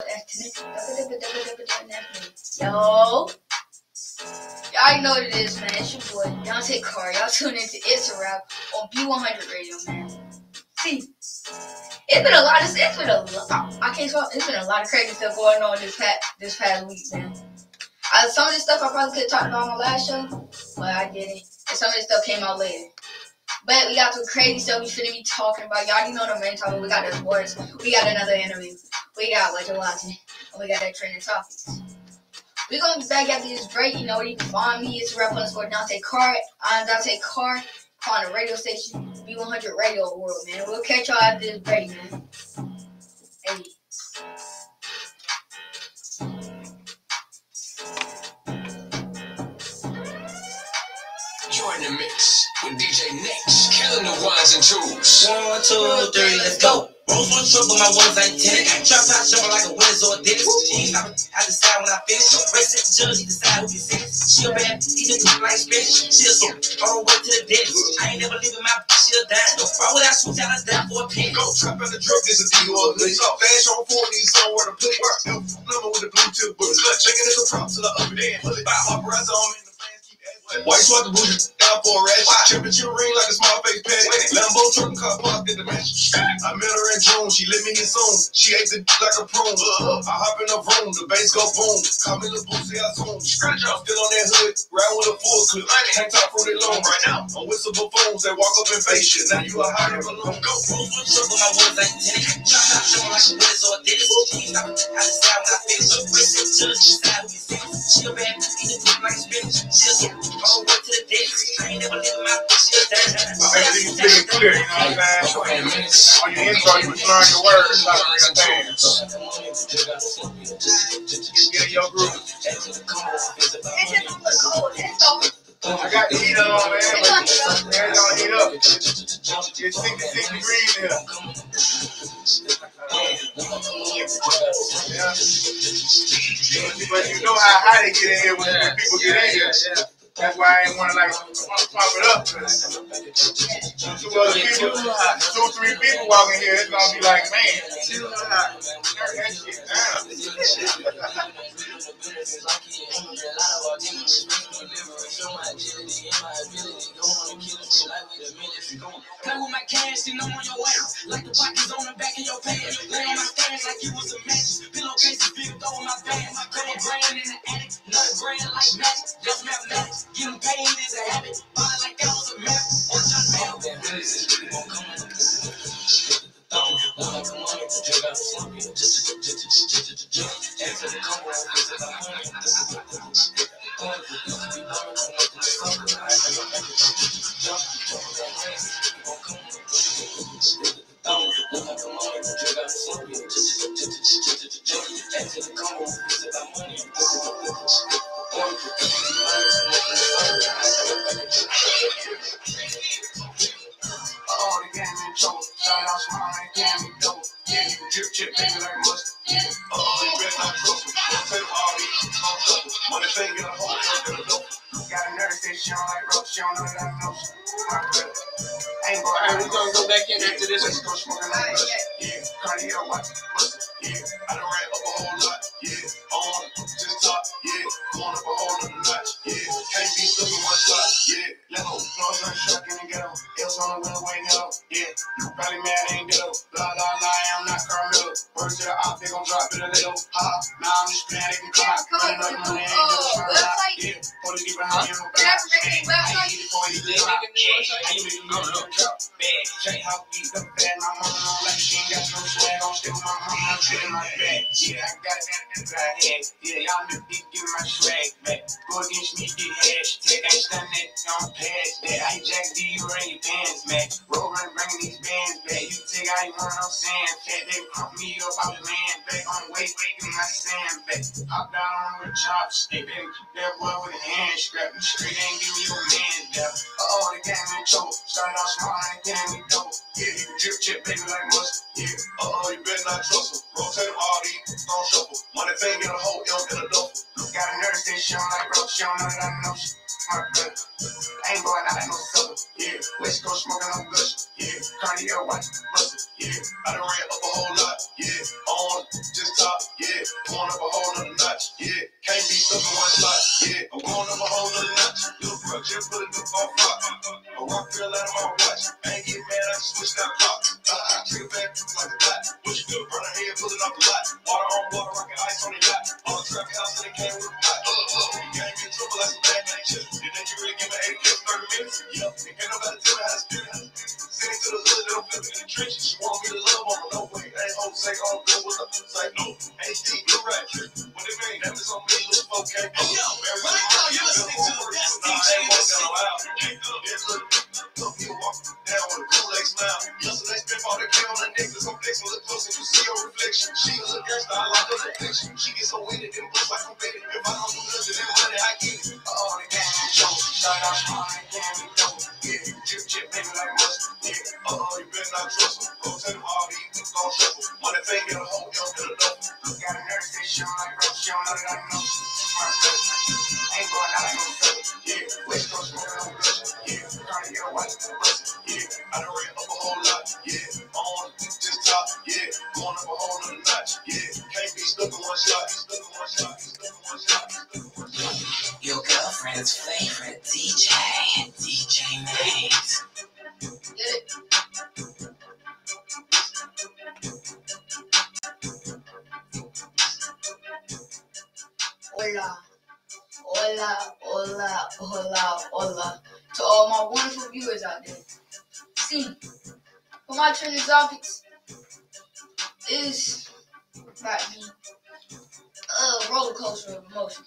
Yo, y'all know what it is, man. It's your boy Dante Carr. Y'all tune into It's a Rap on B100 Radio, man. See, it's been a lot. I can't talk. It's been a lot of crazy stuff going on this past week, man. Some of this stuff I probably could have talked about on my last show, but I didn't. And some of this stuff came out later. But we got some crazy stuff we finna be talking about. Y'all already know the main topic. We got the sports. We got another interview. We got what you're watching. And we got that trending topics. We're going to be back after this break. You know where you can find me. It's rap_Dante Carr. I'm Dante Carr. On the radio station, B100 Radio World, man. We'll catch y'all after this break, man. Hey. Join the mix with DJ Next, killing the ones and twos. 1, 2, 3, let's go. Rose one triple, my ones ain't 10. Trap out jumping like a winner's or a dentist. She ain't stopping. I decide when I finish. Race at the judge, he decide who gets sentenced. She a bad, he just look like spinach. She a soul, on her way to the dentist. I ain't never leaving my bitch, she a dime. Why would I switch out us down for a penny? Go trap in the drug, this a deal or a lick. Flash on 4, need somewhere to play. Number with the blue tip bullet. Shaking it a prop to the upper end. Buy paparazzi on me. White swat the booty down for a ratchet. Championship ring like a small face patty. Lambo truck and car parked at the mansion. I met her in June, she let me hit soon. She ate the like a prune. I hop in the room, the bass go boom. Call me the boozy, I zoom. Scratch off, still on that hood, round with a full clip. Tank top fruity long right now. I'm with some buffoons that walk up and face shit. Now you a hot air balloon. Go. Rose one triple, my ones ain't 10. Trap out jumping like a winner's or a dentist. She ain't stopping. I decide when I finish. Race at the judge, she decide who gets sentenced. She a bad, he just look like spinach. She a soul, on her way to the dentist. I ain't never leaving my bitch, she a dime. Everything's getting clear, you know what I'm saying? On your intro, you was learning your words, not real things. Get in your group. I got the heater on, man, but it's gonna heat up. It's 66 degrees here. Yeah. But you know how high they get in here when people get in here. That's why I ain't want to pop it up. 2 other people, 2, 3 people walking here, it's gonna be like, man, turn that shit down. Play with my cash and I'm on your ass. Like the pockets on the back of your pants. Lay on my stash like you was a match. Pillowcases filled over my bag. My couple grand in the attic. Another grand like magic. Just mathematics. Getting paid is a habit. Body like that was a map. Or just mail. The game in trouble. Shout out smile and damn it double. Yeah, you can drip chip, baby, like mustard. You better not trust me. Don't take all these on trouble. Money thing get a whole thing get a dope. Got a nurse that she don't like rope, she don't know that I know she. My brother. Ain't going Alright, we're gonna go back in after this. Let's go smoking like blush. Yeah, cardio, watch mustard. Yeah, I done ran up a whole lot. Yeah, on just top. Yeah, going up a whole other notch. Yeah, can't be stuck in one spot. Yeah, level, close on truck in the ghetto. Else on the way now. Yeah, you probably mad ain't ghetto. La la la, I'm not Carmelo. Words to the op, they gon' drop it a little. Ha, now I'm just playing, they can come out. Running up the money, ain't gonna try to lie. Yeah, police get behind you, no bad. I ain't it before you live out. Yeah, I ain't making no drop. Bad, Jay, how we the bad. My mama don't like she ain't got no swag. I'm still my mama, I'm feeling my bag. Yeah, I got it in the bag. Yeah, y'all niggas be giving my swag back. Go against me, get hashtag. I ain't stunning it, I'm past that. I jack D, you ran your pants, man. Rolling, bringing these bands back. You take out your run, I'm saying fat. They crump me up, I was laying back. On weight, in my sand back. Hop down on the chopstick, baby. That boy with a hand strap. You straight ain't give me your man down. The game in trouble. Started out small, I ain't getting me double. Yeah, you can drip chip, baby, like mustard. Yeah, you better not trust them. Rotate them all these, don't shuffle. Money thing get a whole young in a double. Got a nurse that she don't like rope, she don't know that I know she. My brother, I ain't going out like no sucker. Yeah, West Coast smoking on gush. Yeah, cardio watch busted. Yeah, I done ran up a whole lot. Yeah, on just top. Yeah, going up a whole nother notch, yeah. Can't be stuck in one spot, yeah. I'm going up a whole nother notch. Little bro, just put a new on pop. A rock feel out of my watch. I ain't get mad, I just switched that pop. Trigger back like a bat. What you do? Run ahead, pulling up the lot. Water on water, rocking ice on the yacht. On the trap house, and it came with a pot. You ain't get trouble like some bad man chips. You think you really give me 8 kills, 30 minutes? Yeah. Ain't nobody tell me how to spit it. Send it to the hood, they don't flip it in the trenches. She want me to love on her, no way. I ain't home say on good with her. Say no. HD, you're right. What it mean? That is on me, little folk can't go. Yo, right now you're listening to the best DJ in the city. Look, you walk down with a Kool-Aid smile. Yesterday, spent all the K on the necklace. I'm flexing, look close and you see your reflection. She a little gangster, I like her reflection. She gets so winded, then bust like I'm betting. If I don't do nothing, then money I get it. Oh, the game is show. Shout out to my game, we know. Yeah, chip, baby, like mustard. Yeah, you better not trust them. Go tell them all these weeks gon' shuffle. Money pay, get a hoe, you don't get a double. Got a nurse that she don't like rough, she don't know that I know. Ain't going out like no trouble. Yeah, West Coast, man, I'm blushing. Yeah, trying to get a white person. Yeah, I done ran up a whole lot. Yeah, on just top. Yeah, going up a whole nother notch. Yeah, can't be stuck in one shot. Stuck in one shot. Stuck in one shot. Stuck in one shot. Your girlfriend's favorite DJ, DJ Nate. Get it? Hola. Hola, hola, hola, hola. To all my wonderful viewers out there. See, for my trending topics is about to be a roller coaster of emotion.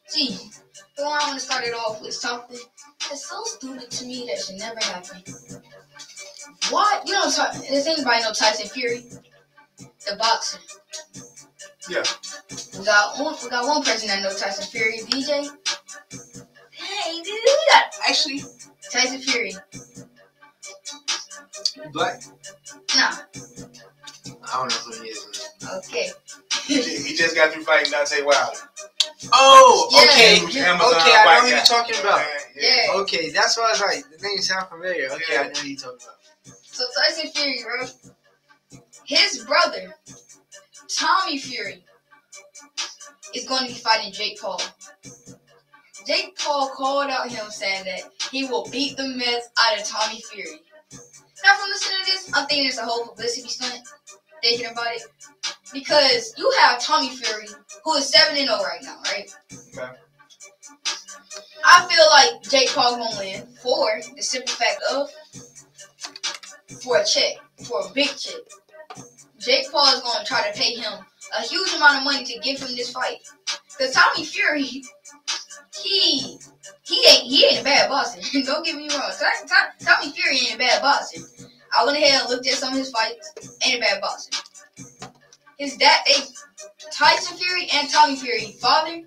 See, the one I want to start it off with something that's so stupid to me that should never happen. What? You know, does anybody know Tyson Fury? The boxer. Yeah. We got one person that knows Tyson Fury, DJ. Hey, dude, actually Tyson Fury. Black? Nah. I don't know who he is. Okay. He just got through fighting Dante Wilder. Oh, Yeah. okay. Yeah. Okay, I know who you're talking about. Yeah. Okay, that's what I was like. The name sounds familiar. Okay, I know who you're talking about. So Tyson Fury, bro. His brother, Tommy Fury, is going to be fighting Jake Paul. Jake Paul called out him saying that he will beat the mess out of Tommy Fury. Now, from listening to this, I'm thinking it's a whole publicity stunt. Thinking about it. Because you have Tommy Fury, who is 7-0 right now, right? Okay. I feel like Jake Paul's going to win for the simple fact of, for a check, for a big check. Jake Paul is going to try to pay him a huge amount of money to give him this fight. Because Tommy Fury, he ain't a bad boxer. Don't get me wrong. Tommy Fury ain't a bad boxer. I went ahead and looked at some of his fights. Ain't a bad boxer. His dad, Tyson Fury and Tommy Fury, father,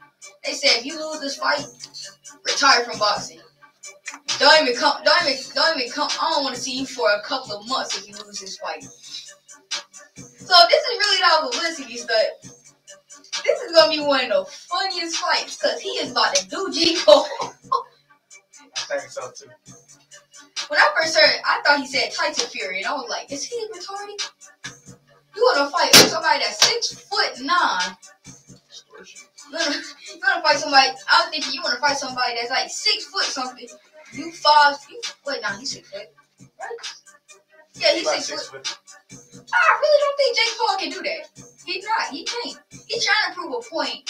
they said if you lose this fight, retire from boxing. Don't even come. I don't want to see you for a couple of months if you lose this fight. So this is really not a publicity stunt. This is gonna be one of the funniest fights because he is about to do G Cole. I think so too. When I first heard it, I thought he said Tyson Fury, and I was like, is he retarded? You wanna fight with somebody that's 6'9"? You wanna fight somebody? I was thinking you wanna fight somebody that's like 6 foot something. You 5. He's 6 foot, right? Yeah, he's 6 foot. I really don't think Jake Paul can do that. He's not. He can't. He's trying to prove a point.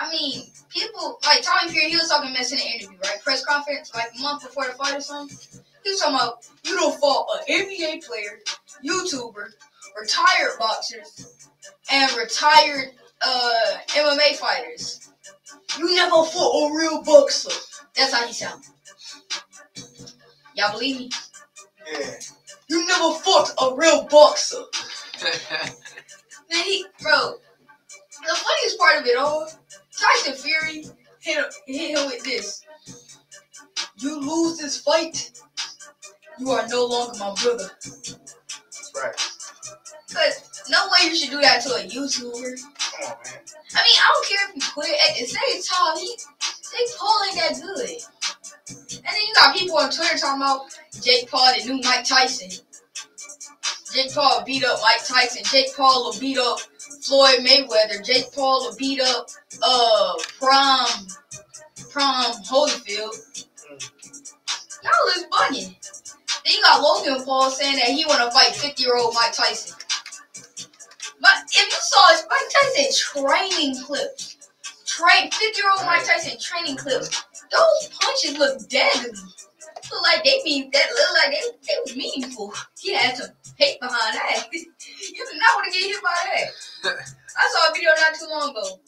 I mean, people like Tommy Fury. He was talking mess in the interview, right? Press conference, like a month before the fight or something. He was talking about you don't fought an NBA player, YouTuber, retired boxers, and retired MMA fighters. You never fought a real boxer. That's how he sounds. Y'all believe me? Yeah. You never fought a real boxer. Man, bro, the funniest part of it all, Tyson Fury hit him with this. You lose this fight, you are no longer my brother. Right. Cause no way you should do that to a YouTuber. Come on, man. I mean, I don't care if you quit. At the same time, Jake Paul ain't that good. And then you got people on Twitter talking about Jake Paul, the new Mike Tyson. Jake Paul beat up Mike Tyson. Jake Paul will beat up Floyd Mayweather, Jake Paul to beat up Prom Holyfield. Y'all is bugging. Then you got Logan Paul saying that he want to fight 50-year-old Mike Tyson. But if you saw his Mike Tyson training clips, 50-year-old Mike Tyson training clips, those punches look deadly. Look like they was meaningful. He had some hate behind that. You did not want to get hit by that. I saw a video not too long ago.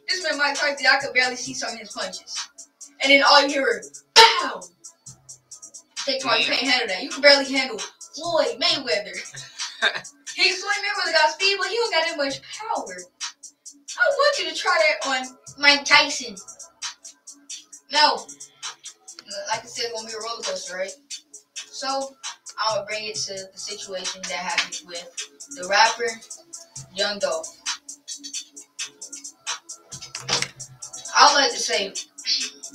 This man Mike Tyson, I could barely see some of his punches. And then all you hear is, BOW! Jake Paul, you can't handle that. You can barely handle Floyd Mayweather. Floyd Mayweather got speed, but he don't got that much power. I want you to try that on Mike Tyson. No. Like I said, it's going to be a roller coaster, right? So, I'm going to bring it to the situation that happened with the rapper, Young Dolph. I would like to say,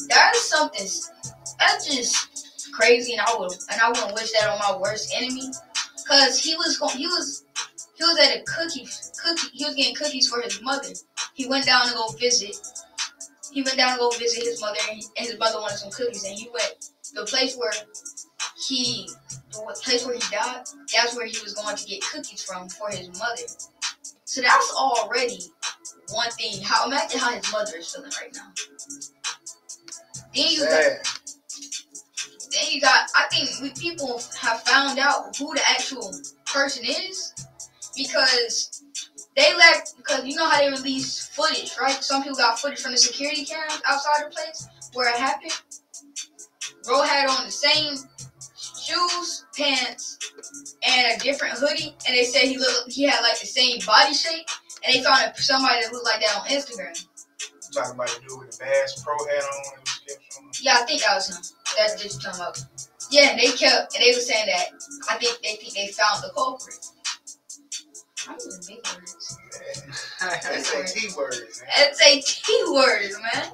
that is something, that's just crazy, and I wouldn't wish that on my worst enemy. Cause he was at a he was getting cookies for his mother. He went down to go visit. His mother, and his mother wanted some cookies, and he went the place where he died. That's where he was going to get cookies from for his mother. So that's already one thing. Imagine how his mother is feeling right now. Then you got, I think people have found out who the actual person is because you know how they release footage, right? Some people got footage from the security cams outside the place where it happened. Bro had on the same shoes, pants, and a different hoodie, and they said he had like the same body shape, and they found somebody that looked like that on Instagram. Talking about the dude with the Bass Pro hat on. Yeah, I think that was him. That's what you're talking about. Yeah, and they were saying that I think they found the culprit. I'm using big words. That's a T words, man. That's a T words, man.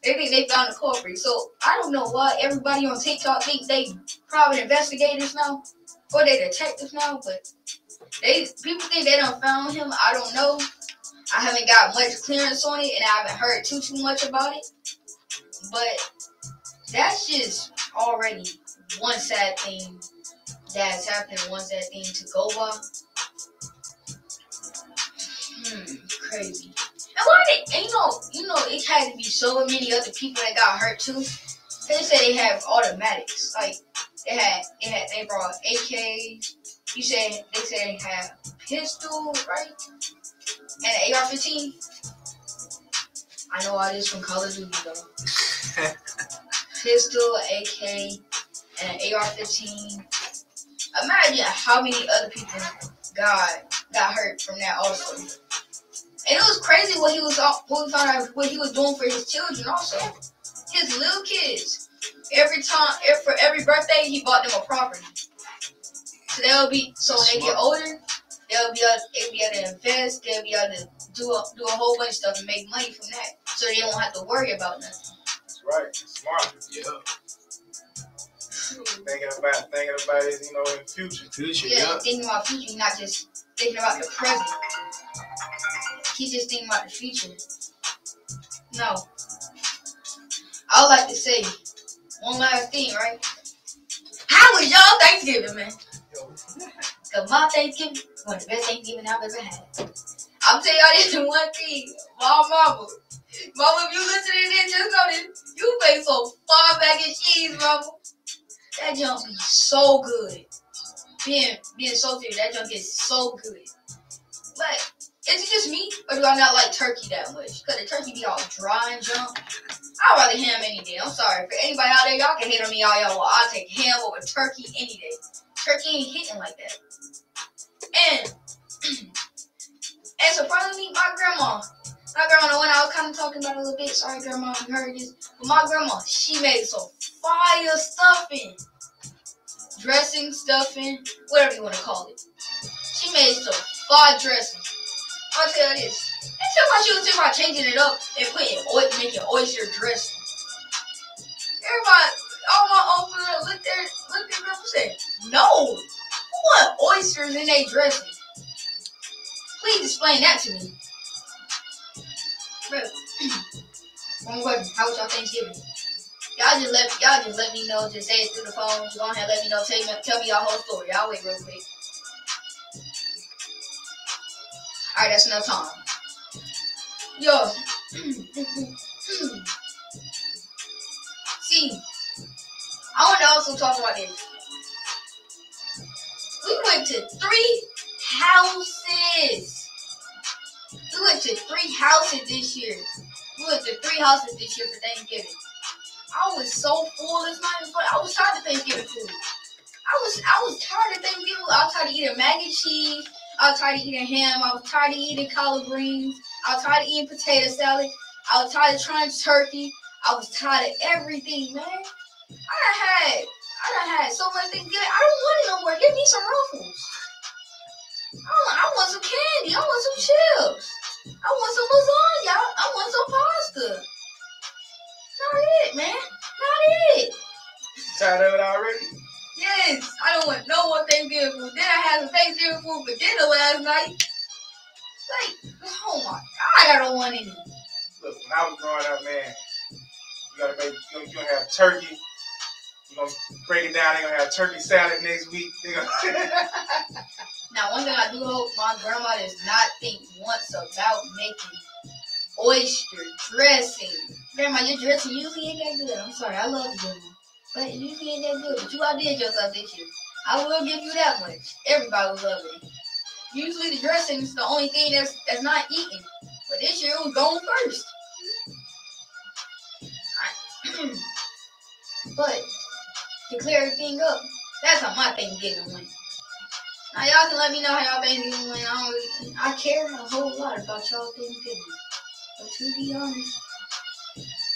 They think they found the culprit. So I don't know why everybody on TikTok think they private investigators now, or they detectives now, but people think they done found him. I don't know. I haven't got much clearance on it, and I haven't heard too much about it. But that's just already one sad thing that's happening, one sad thing to go by. Crazy. And why you know, it had to be so many other people that got hurt too. They said they have automatics. Like they brought AKs. They said they have pistols, right? And an AR-15. I know all this from Call of Duty though. Pistol, AK, and an AR-15. Imagine how many other people got hurt from that also. And it was crazy what we found out what he was doing for his children also. His little kids. For every birthday, he bought them a property. So when they get older, they'll be able to invest, they'll be able to do a whole bunch of stuff and make money from that. So they won't have to worry about nothing. That's right. That's smart. Yeah. Thinking about it, in the future. Yeah, thinking about the future, not just thinking about the present. He's just thinking about the future. No. I would like to say one last thing, right? How was y'all Thanksgiving, man? Cause my Thanksgiving was one of the best Thanksgiving I've ever had. I'm telling y'all this one thing. Mama, if you listening to this, just know this. You make some far mac and cheese, mama. That junk be so good. Being so serious, that junk is so good. But is it just me, or do I not like turkey that much? Cause the turkey be all dry and junk. I'd rather ham any day. I'm sorry. For anybody out there, y'all can hate on me all y'all want. I'll take ham over turkey any day. Turkey ain't hitting like that. And surprisingly, my grandma, the one I was kind of talking about a little bit. Sorry, grandma, if you heard this. But my grandma, she made some fire stuffing. Dressing, stuffing, whatever you want to call it. She made some fire dressing. I'll tell you this. She was talking about changing it up and making oyster dressing. Everybody, all my uncles looked at me and said, no, who want oysters in their dressing? Please explain that to me. Bro. One question. How was y'all Thanksgiving? Y'all just let me know. Just say it through the phone. Go ahead, let me know. Tell me y'all whole story. Y'all wait real quick. All right, that's enough time. Yo. See, I want to also talk about this. We went to 3 houses. We went to 3 houses this year. We went to 3 houses this year for Thanksgiving. I was so full this night, but I was tired of Thanksgiving food. I was tired of Thanksgiving food. I was tired of eating mac and cheese. I was tired of eating ham. I was tired of eating collard greens. I was tired of eating potato salad. I was tired of trying turkey. I was tired of everything, man. I done had so much Thanksgiving. I don't want it no more. Give me some Ruffles. I want some candy. I want some chips. I want some lasagna. I want some pasta. Not it, man. Not it. Tired of it already? Yes. I don't want no more Thanksgiving food. Then I had some Thanksgiving food for dinner last night. Like, oh my God, I don't want any. Look, when I was growing up, man, you're gonna have turkey. You're gonna break it down. They're gonna have turkey salad next week. Now, one thing I do hope my grandma does not think once about making oyster dressing. Grandma, your dressing usually ain't that good. I'm sorry, I love you, Grandma, but it usually ain't that good. But you outdid yourself this year. I will give you that much. Everybody was loving it. Usually the dressing is the only thing that's not eaten. But this year it was going first. But to clear everything up, that's how my Thanksgiving went. Now y'all can let me know how y'all Thanksgiving went. I care a whole lot about y'all Thanksgiving. But to be honest,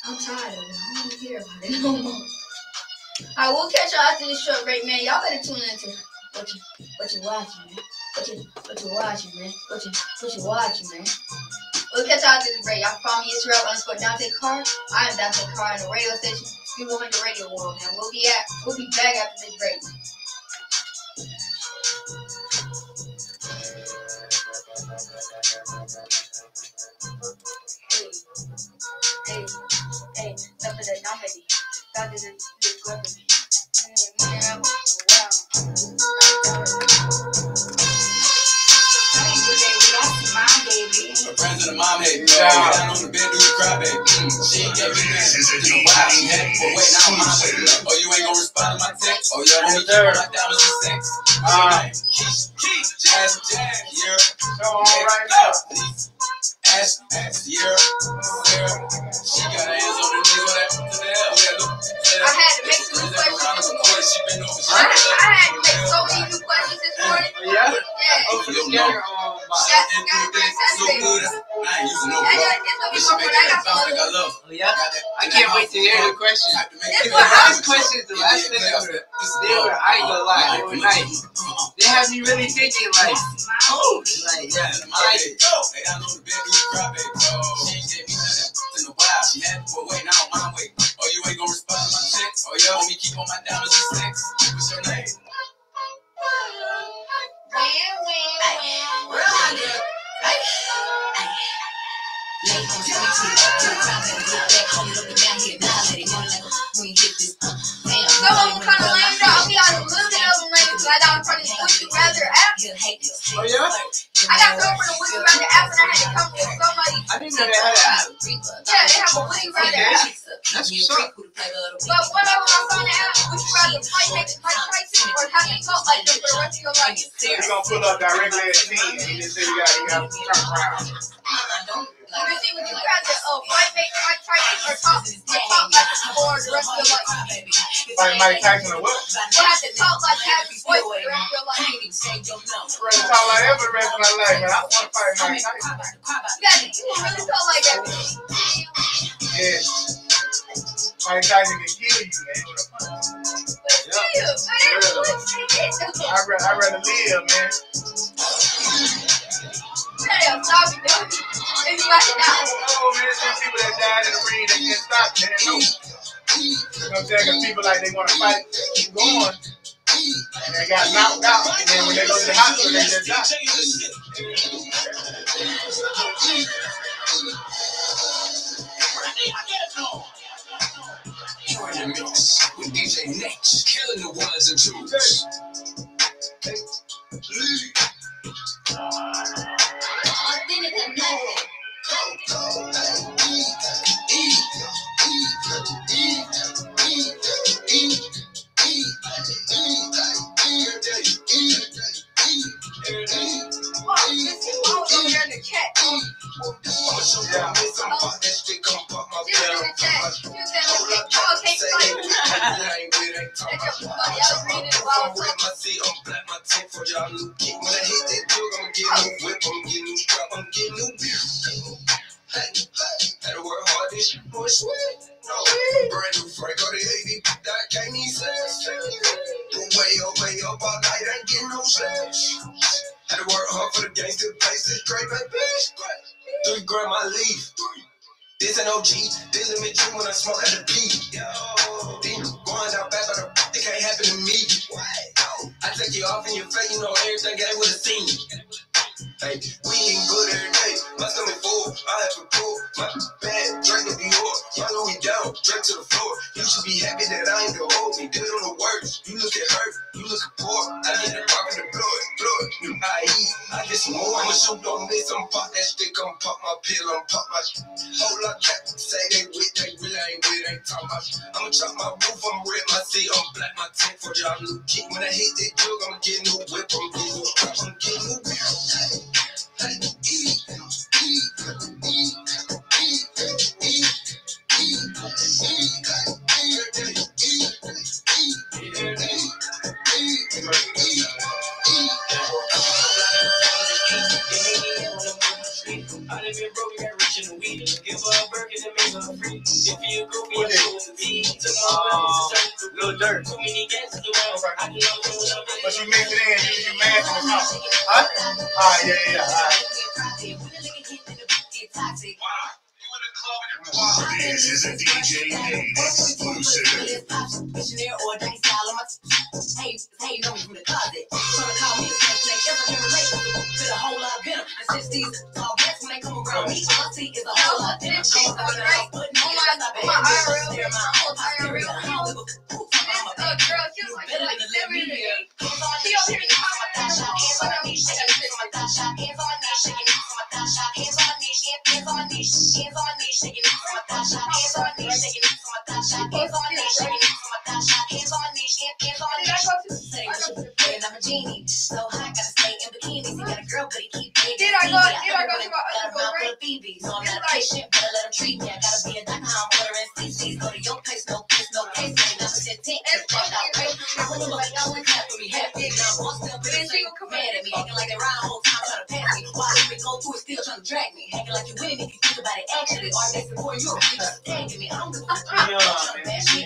I'm tired of it. I don't care about it no more. Alright, we'll catch y'all after this short break, man. Y'all better tune into what you watching, man. What you watching, man. What you watching, man. We'll catch y'all after this break. Y'all follow me, it's Dante Carr. I am Dante Carr on the radio station, B100 Radio World, man. We'll be back after this break. Hey, enough of that Dante. That is this weapon. Wow. My friends and the mom hate me. Down on the bed, do the cry, baby. She ain't get me back. In a while, she had but wait, now I'm mom, baby. Oh, you ain't gonna respond to my text? Oh, yeah, only keep my diamonds and sex. Jazz, yeah. So all right now. Ass, yeah. She got her hands on the knees, what happened to the hell? Yeah, look. I had to make some new questions this morning. I had to make so many new questions this morning. Yeah? Yeah. Oh, you got her on So good. I ain't using no blood. It's gonna be my I got Oh, yeah? I can't wait to hear the questions. This The what last questions, I ain't gonna lie, they were nice. They had me really thinking, like, oh, like, yeah, I like it. Hey, I know the bed do cry, baby. She ain't get me nothing in a while. She had to wait, now on my way. Oh, you ain't gonna respond to my text? Oh, yeah, want me keep on my diamonds and sex? What's your name? Some of them kind of lame though. I'll be honest, a little bit of them lame because I got from the Would You Rather app. Oh, yeah? I got some from the Would You Rather app and I had to come with somebody. I didn't know they had an app. Yeah, they have a Would You Rather app. That's what's up. But one of them I saw in the app, would you rather fight Mike Tyson or have to talk like them for the rest of your life? He's gonna pull up directly at 10 and he just said you got to turn around. Let me see, would you rather fight Mike Tyson or talk like them for the rest of your life? Fight Mike Tyson or what? You have to talk like that for the rest of your life. I'm ready to talk like that for the rest of my life, man. I want to fight Mike Tyson. You really talk like that. Yeah. Mike Tyson can kill you, man, with a punch. I'd rather live, man. Stop it, dude. If you got to die. Oh, man, there's some people that died in the ring that can't stop, man. No. You know what I'm saying? Because people like they want to fight, keep going. And they got knocked out. And then when they go to the hospital, they just die. You're in the mix with DJ Next, killing the ones and twos. Brand new Frank on the 80, that can't even sense. Way up all night, ain't getting no sleep. Had to work hard for the gangster, place this straight, baby. 3 grand my leave. This ain't OG, this is me true when I smoke at the beat. Then going out back, but it can't happen to me. I take you off in your face, you know everything I would have seen. Hey, we ain't good every day. My stomach full, I have to pull. My bad, drink to Dior. My Louis down, drink to the floor. You should be happy that I ain't the old me. Did it on the words. You look at hurt, you look at poor. I get the pop in the blood. You I get some more. I'ma shoot, don't miss. I'm pop that stick, I'm pop my pill, I'm pop my whole lot cap. Say they with, they really ain't with, ain't talking about. I'ma chop my roof, I'm red, my seat, I'm black, my tank for y'all new kick. When I hit that drug, I'm getting new whip, I'm getting new strap, I'm getting new whip. Little dirt. But you mix it in, you mash it up. Huh? Alright, yeah. Alright. This is a DJ Nate exclusive. Hey, know me from the closet. Trying to call me a snake, ever can relate to a whole lot of venom. And since these tall rats, when they come around me, all I see is a whole lot of venom. I'm a genie, so high, gotta stay in bikinis. He got a girl, but he keep begging. Did I go to my other girl, right? Phoebe, so I'm not a patient, but I let him treat me. I gotta be a doctor, I'm ordering CCs. Go to your place, no kiss, no case. Ain't never said 10, I wouldn't like y'all would clap for me. Happy, now boss still put it mad at me. Acting like they ride the whole time trying to pass me. Why you been go through it, still trying to drag me? Acting like you winning, if you think about it, actually. Or they support you, you just tagging me. I don't give a fuck. I'm trying to bash me.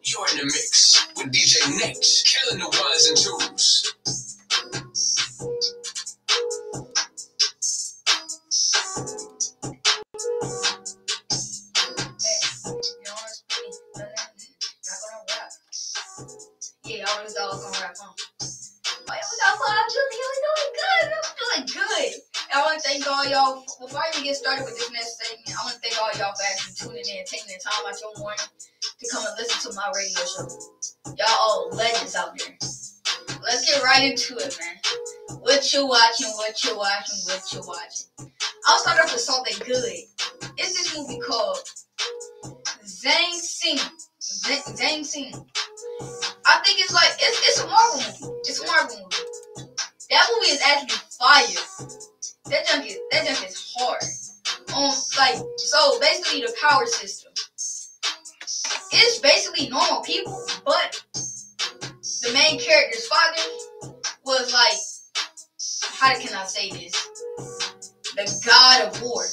You're in the mix with DJ Next, killing the ones and twos. Yeah, all this dog gonna rap on. Oh, I'm doing good. I want to thank all y'all. Before I even get started with this next segment, I want to thank all y'all for actually tuning in, taking the time out your morning to come and listen to my radio show. Y'all all legends out there. Let's get right into it, man. What you watching? I'll start off with something good. It's this movie called Zang Sing. I think it's like it's a Marvel movie. It's a Marvel movie. That movie is actually fire. That junk is hard. Like, so basically the power system. It's basically normal people, but the main character's father was like, how can I say this? The god of war.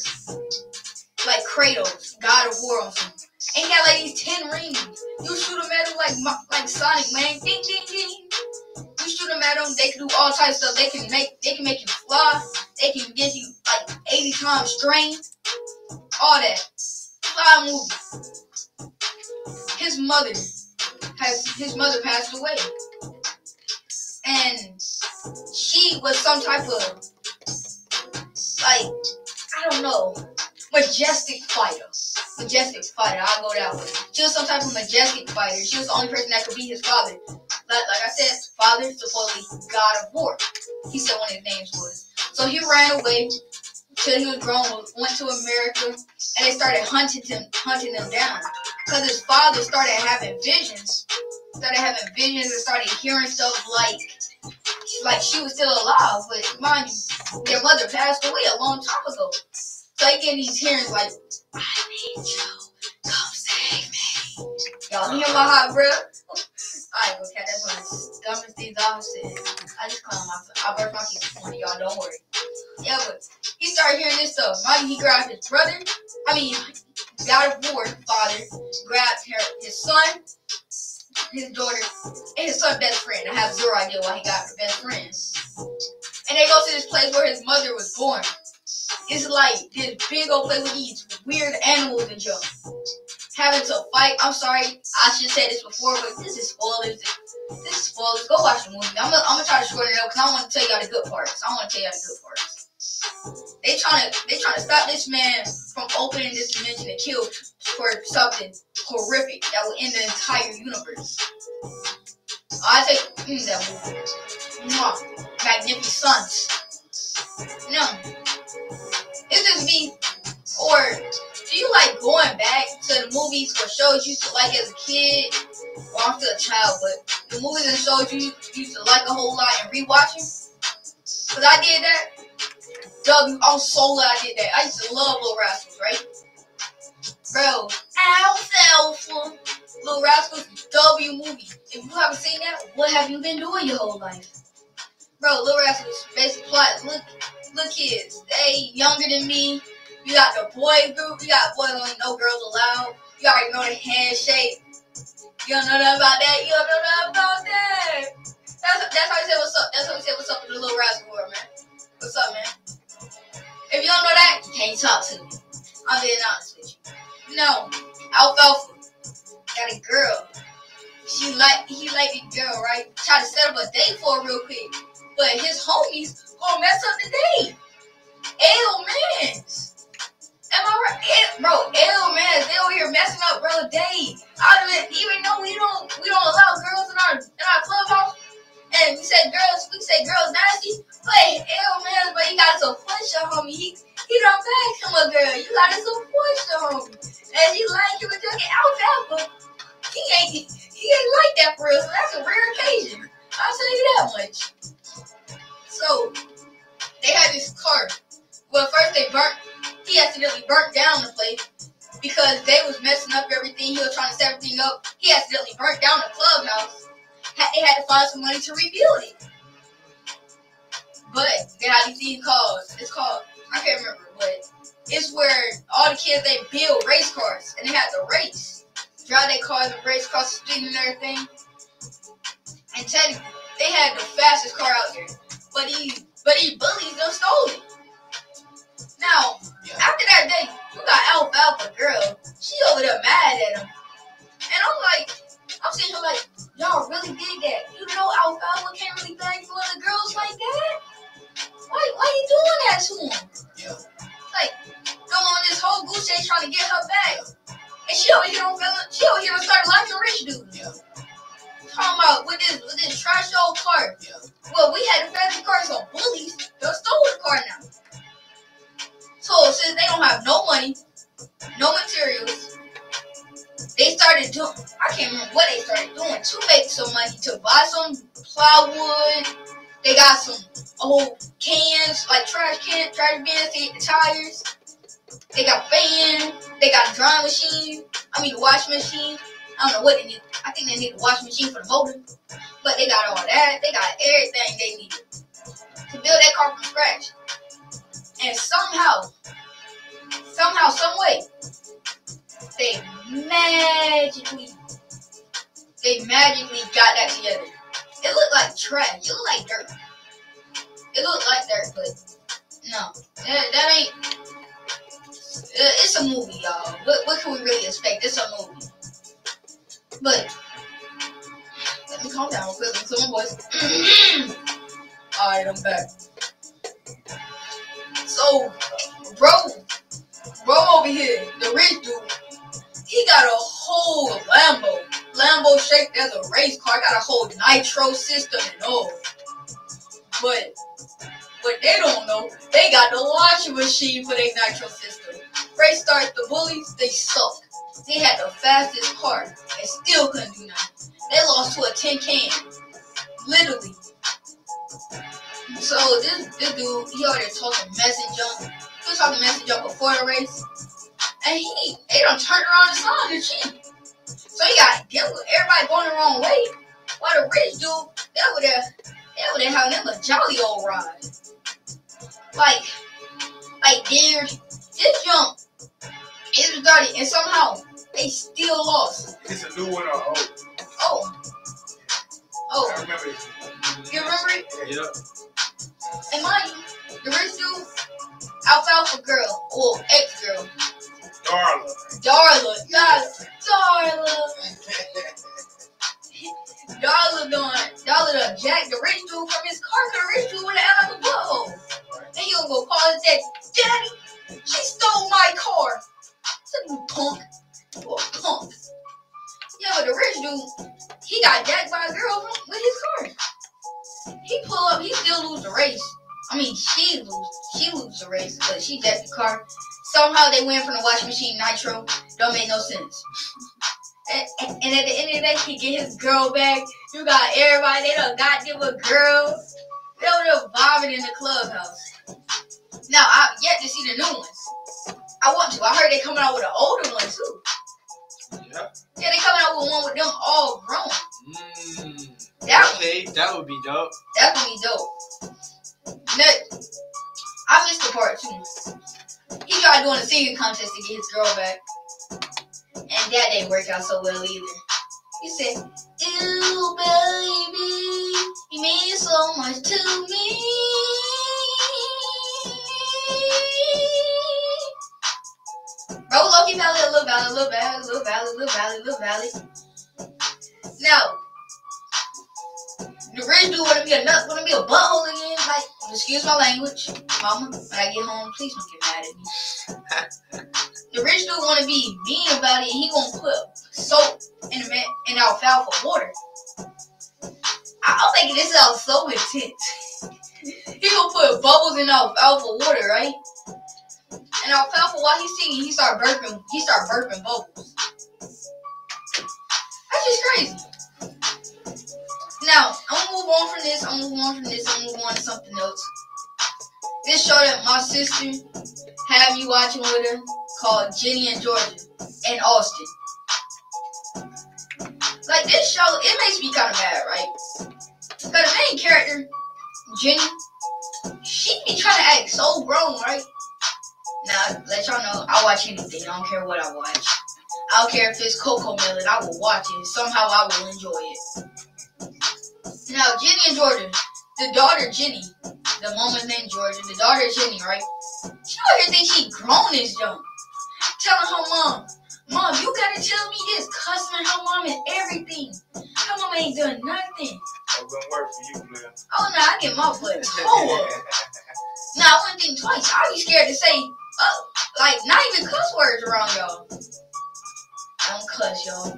Like Kratos, god of war on something. And he got like these 10 rings. You shoot them at him like Sonic, man. Ding, ding, ding. You shoot them at them, they can do all types of stuff. They can make you fly. They can give you like 80 times strength. All that. Fly movie. His mother passed away. And she was some type of, like, I don't know, majestic fighter. I'll go that way. She was some type of majestic fighter. She was the only person that could beat his father. Like I said, father, supposedly god of war. He said one of his names was. So he ran away till he was grown, went to America, and they started hunting them down. Because his father started having visions. And started hearing stuff like she was still alive. But mind you, their mother passed away a long time ago. So he getting these hearings like, I need you. Come save me. Y'all hear my hot breath? Alright, okay, that's one of the dumbest things I've said. I just call I brush my teeth this morning, y'all, don't worry. Yeah, but he started hearing this stuff. Maybe he grabbed his brother, God of War, father, grabbed his son, his daughter, and his son's best friend. I have zero idea why he got her best friend. And they go to this place where his mother was born. It's like this big old place with these weird animals and junk. Having to fight. I'm sorry, I should say this before, but this is spoilers. Go watch the movie. I'm gonna try to shorten it up because I don't want to tell y'all the good parts. They trying to stop this man from opening this dimension and kill for something horrific that will end the entire universe. I take that movie. Magnificent. No. It's just me. Or do you like going back to the movies or shows you used to like as a kid? Well, I'm still a child, but the movies and shows you used to like a whole lot and rewatching? Because I did that. I'm so glad I did that. I used to love Little Rascals, right? Bro, alfalfa. Little Rascals W movie. If you haven't seen that, what have you been doing your whole life? Bro, Little Rascals basic plot. Look kids, they younger than me. You got the boy group. You got boys only, no girls allowed. You already know the handshake. You don't know nothing about that. That's how he said what's up. That's how he said what's up in the Little Rascal world, man. What's up, man? If you don't know that, you can't talk to me. I'm being honest with you. No, alfalfa got a girl. He like a girl, right? Try to set up a date for her real quick, but his homies gonna mess up the date. Mans. Am I right? Bro, mans. They over here messing up bro date. Even though we don't allow girls in our clubhouse, and we say girls nasty. But man, but you gotta support your homie. He don't back him a girl. You gotta support your homie. And he like you with your alfalfa. He ain't like that for real. So that's a rare occasion. I'll tell you that much. So they had this Carr. Well, first he accidentally burnt down the place because they was messing up everything. He was trying to set everything up. He accidentally burnt down the clubhouse. They had to find some money to rebuild it. But they had these things called, I can't remember, but it's where all the kids, they build race cars and they had to race. Drive their cars and race across the street and everything. And technically, they had the fastest car out there. But these bullies done stole it. Now, after that day, you got alfalfa girl. She over there mad at him. And I'm sitting here like, y'all really did that. You know alfalfa can't really bang for the girls like that? Why you doing that to him? Yeah. Like, going on this whole goose chase trying to get her back. And she over here and start liking rich dudes. Yeah. Talking about with this trash old car. Yeah. Well, we had the fastest cars on bullies. They stole the car now. So since they don't have no money, no materials, they they started doing, I can't remember what they started doing to make some money, to buy some plywood. They got some old cans, like trash bins to hit the tires. They got fans. They got a drying machine. The washing machine. I don't know what they need. I think they need a washing machine for the motor. But they got all that. They got everything they need to build that car from scratch. And somehow, some way, they magically got that together. It looked like trash. It looked like dirt. But no, that ain't. It's a movie, y'all. What can we really expect? It's a movie. But let me calm down real quick. Let me clear my voice. Alright, I'm back. So, bro over here, the rich dude, he got a whole Lambo shaped as a race car. Got a whole nitro system and all. But what they don't know, they got the washing machine for their nitro system. Race starts, the bullies, they suck. They had the fastest car and still couldn't do nothing. They lost to a tin can. Literally. So this dude, he already talking message jump. He was talking message jump before the race. And they done turned around the song and shit. So he got everybody going the wrong way. While the rich dude, they over there having them a jolly old ride. Like this jump is dirty, and somehow they still lost. It's a new one or old? Oh. I remember it. You remember it? Yeah. And mind you, the rich dude, alfalfa girl, or ex-girl. Darla. Darla done jacked the rich dude from his car, because the rich dude would have like a butthole. And he gonna go call his daddy, she stole my car. I said, you punk. You a punk. Yeah, but the rich dude, he got jacked by a girl with his car. He pull up, he still lose the race. She lose the race, but she jacked the car. Somehow they went from the washing machine nitro. Don't make no sense. And at the end of the day, he get his girl back. You got everybody, they done got them a girl. They were just vibing in the clubhouse. Now, I've yet to see the new ones. I want to. I heard they coming out with an older one, too. Yeah. Yeah, they coming out with one with them all grown. That would be dope. That would be dope. Next, I missed the part, too. He tried doing a singing contest to get his girl back. And that didn't work out so well, either. He said, "Ew, baby, you mean so much to me." Bro, Loki Valley, little valley. Now, the rich dude wanna be a nut, wanna be a butthole again. Like, excuse my language, mama. When I get home, please don't get mad at me. The rich dude wanna be mean about it, and he gonna put soap in alfalfa water. I'm thinking this sounds so intense. He gonna put bubbles in alfalfa water, right? And alfalfa, while he's singing, he start burping bubbles. That's just crazy. Now, I'm gonna move on from this. I'm gonna move on to something else. This show that my sister had me watching with her called Jenny and Georgia in Austin. Like, this show, it makes me kind of mad, right? Because the main character, Jenny, she be trying to act so grown, right? Now, let y'all know, I watch anything. I don't care what I watch. I don't care if it's Coco Melon. I will watch it. Somehow I will enjoy it. Now, Jenny and Georgia, the daughter Jenny, the mama's named Georgia, the daughter Jenny, right? She out here think she grown as junk. Telling her mom, you gotta tell me this. Cussing her mom and everything. Her mom ain't done nothing. That wouldn't work for you, Blair. Oh, no, I get my butt tore up. Now, I wouldn't think twice. I'd be scared to say, not even cuss words around y'all. I don't cuss, y'all.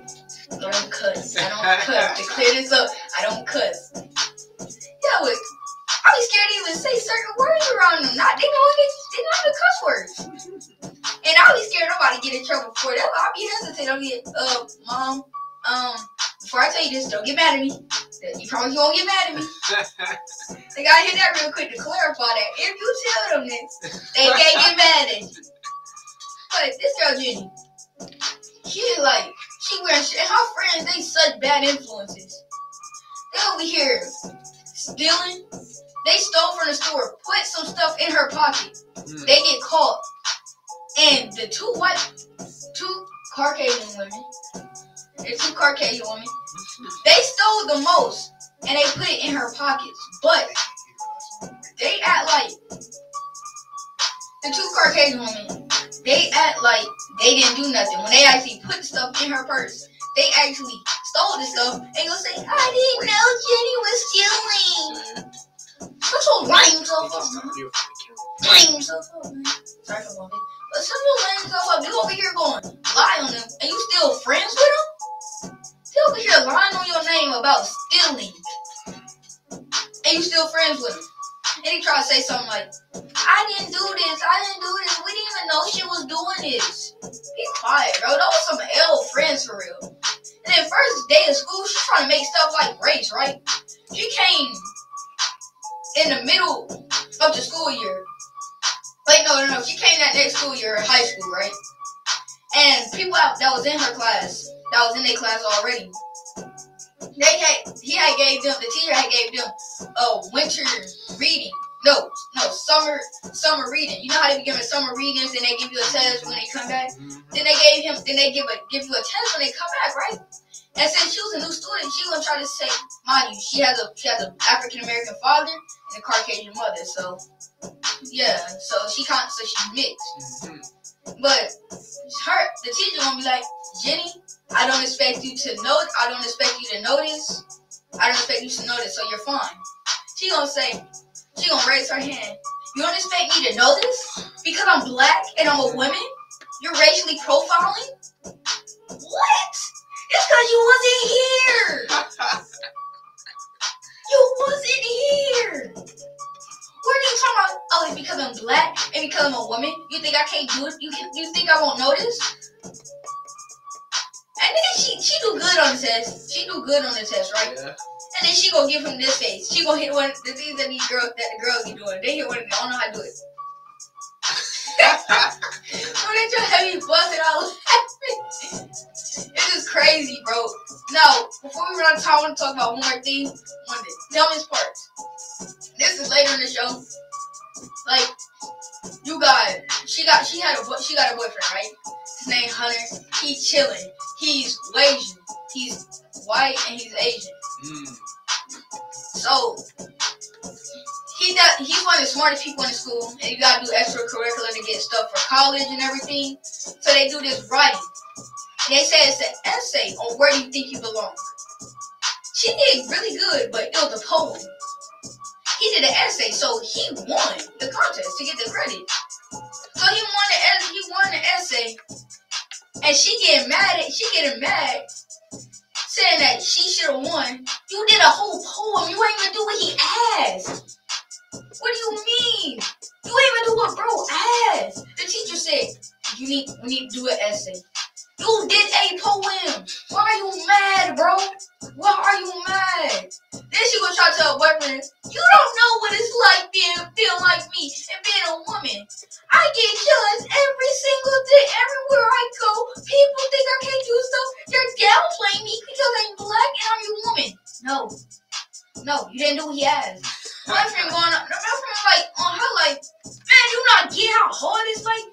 I don't cuss. To clear this up, I don't cuss. Yeah, but I be scared to even say certain words around them. They know the cuss words. And I be scared nobody get in trouble for that. I'll be hesitant. I'll be, Mom, before I tell you this, don't get mad at me. You promise you won't get mad at me. They gotta hit that real quick to clarify that. If you tell them this, they can't get mad at you. But this girl, Jenny, she wearing shit. And her friends, they such bad influences. They over here stealing. They stole from the store, put some stuff in her pocket. They get caught. And the two Caucasian women, they stole the most and they put it in her pockets. But they act like the two Caucasian women, they act like they didn't do nothing. When they actually put stuff in her purse, they actually stole the stuff and you'll say, I didn't know Jenny was stealing. Shut your lying self up, man. Lying yourself up, man. Sorry for bumping. But some of you lying yourself up, you over here going lie on them, and you still friends with them? You over here lying on your name about stealing, and you still friends with them. And he try to say something like, I didn't do this, we didn't even know she was doing this. Be quiet, bro. Those was some L friends for real. And then first day of school, she's trying to make stuff like race, right? She came in the middle of the school year. Wait, no. She came that next school year, high school, right? And people that was in her class, that was in their class already, the teacher had gave them winter reading. No, summer reading. You know how they be giving summer readings and they give you a test when they come back? Then they give you a test when they come back, right? And since she was a new student, she was gonna try to say, mind you, she has an African American father and a Caucasian mother, so yeah, so she's mixed. But the teacher gonna be like, Jenny, I don't expect you to know this. I don't expect you to know this, so you're fine. She gonna raise her hand. You don't expect me to know this? Because I'm black and I'm a woman? You're racially profiling? What? It's because you wasn't here. You wasn't here. What are you talking about? Oh, it's because I'm black and because I'm a woman? You think I can't do it? You think I won't notice? And then she do good on the test. She do good on the test, right? Yeah. And then she gonna give him this face. She gonna hit one of the things that the girls be doing. They hit one of them. I don't know how to do it. When they try to have you busted out laughing. It's just crazy, bro. Now, before we run out of time, I want to talk about one more thing. One of the dumbest parts. This is later in the show. Like, she had a boyfriend, right? His name Hunter. He's chilling. He's Asian. He's white and he's Asian. So he's one of the smartest people in the school, and you gotta do extracurricular to get stuff for college and everything. So they do this writing. And they say it's an essay on where you think you belong. She did really good, but it was a poem. He did an essay, so he won the contest to get the credit. So he won the essay, and she getting mad, saying that she should have won. You did a whole poem. You ain't even do what he asked. What do you mean? You ain't even do what bro asked. The teacher said, we need to do an essay. You did a poem. Why are you mad, bro? Why are you mad? Then she was trying to tell her boyfriend, you don't know what it's like feeling like me and being a woman. I get judged every single day, everywhere I go. People think I can't do stuff. They're downplaying me because I'm black and I'm a woman. No, you didn't do what he asked. My friend like on her like, man, you not get how hard it's like.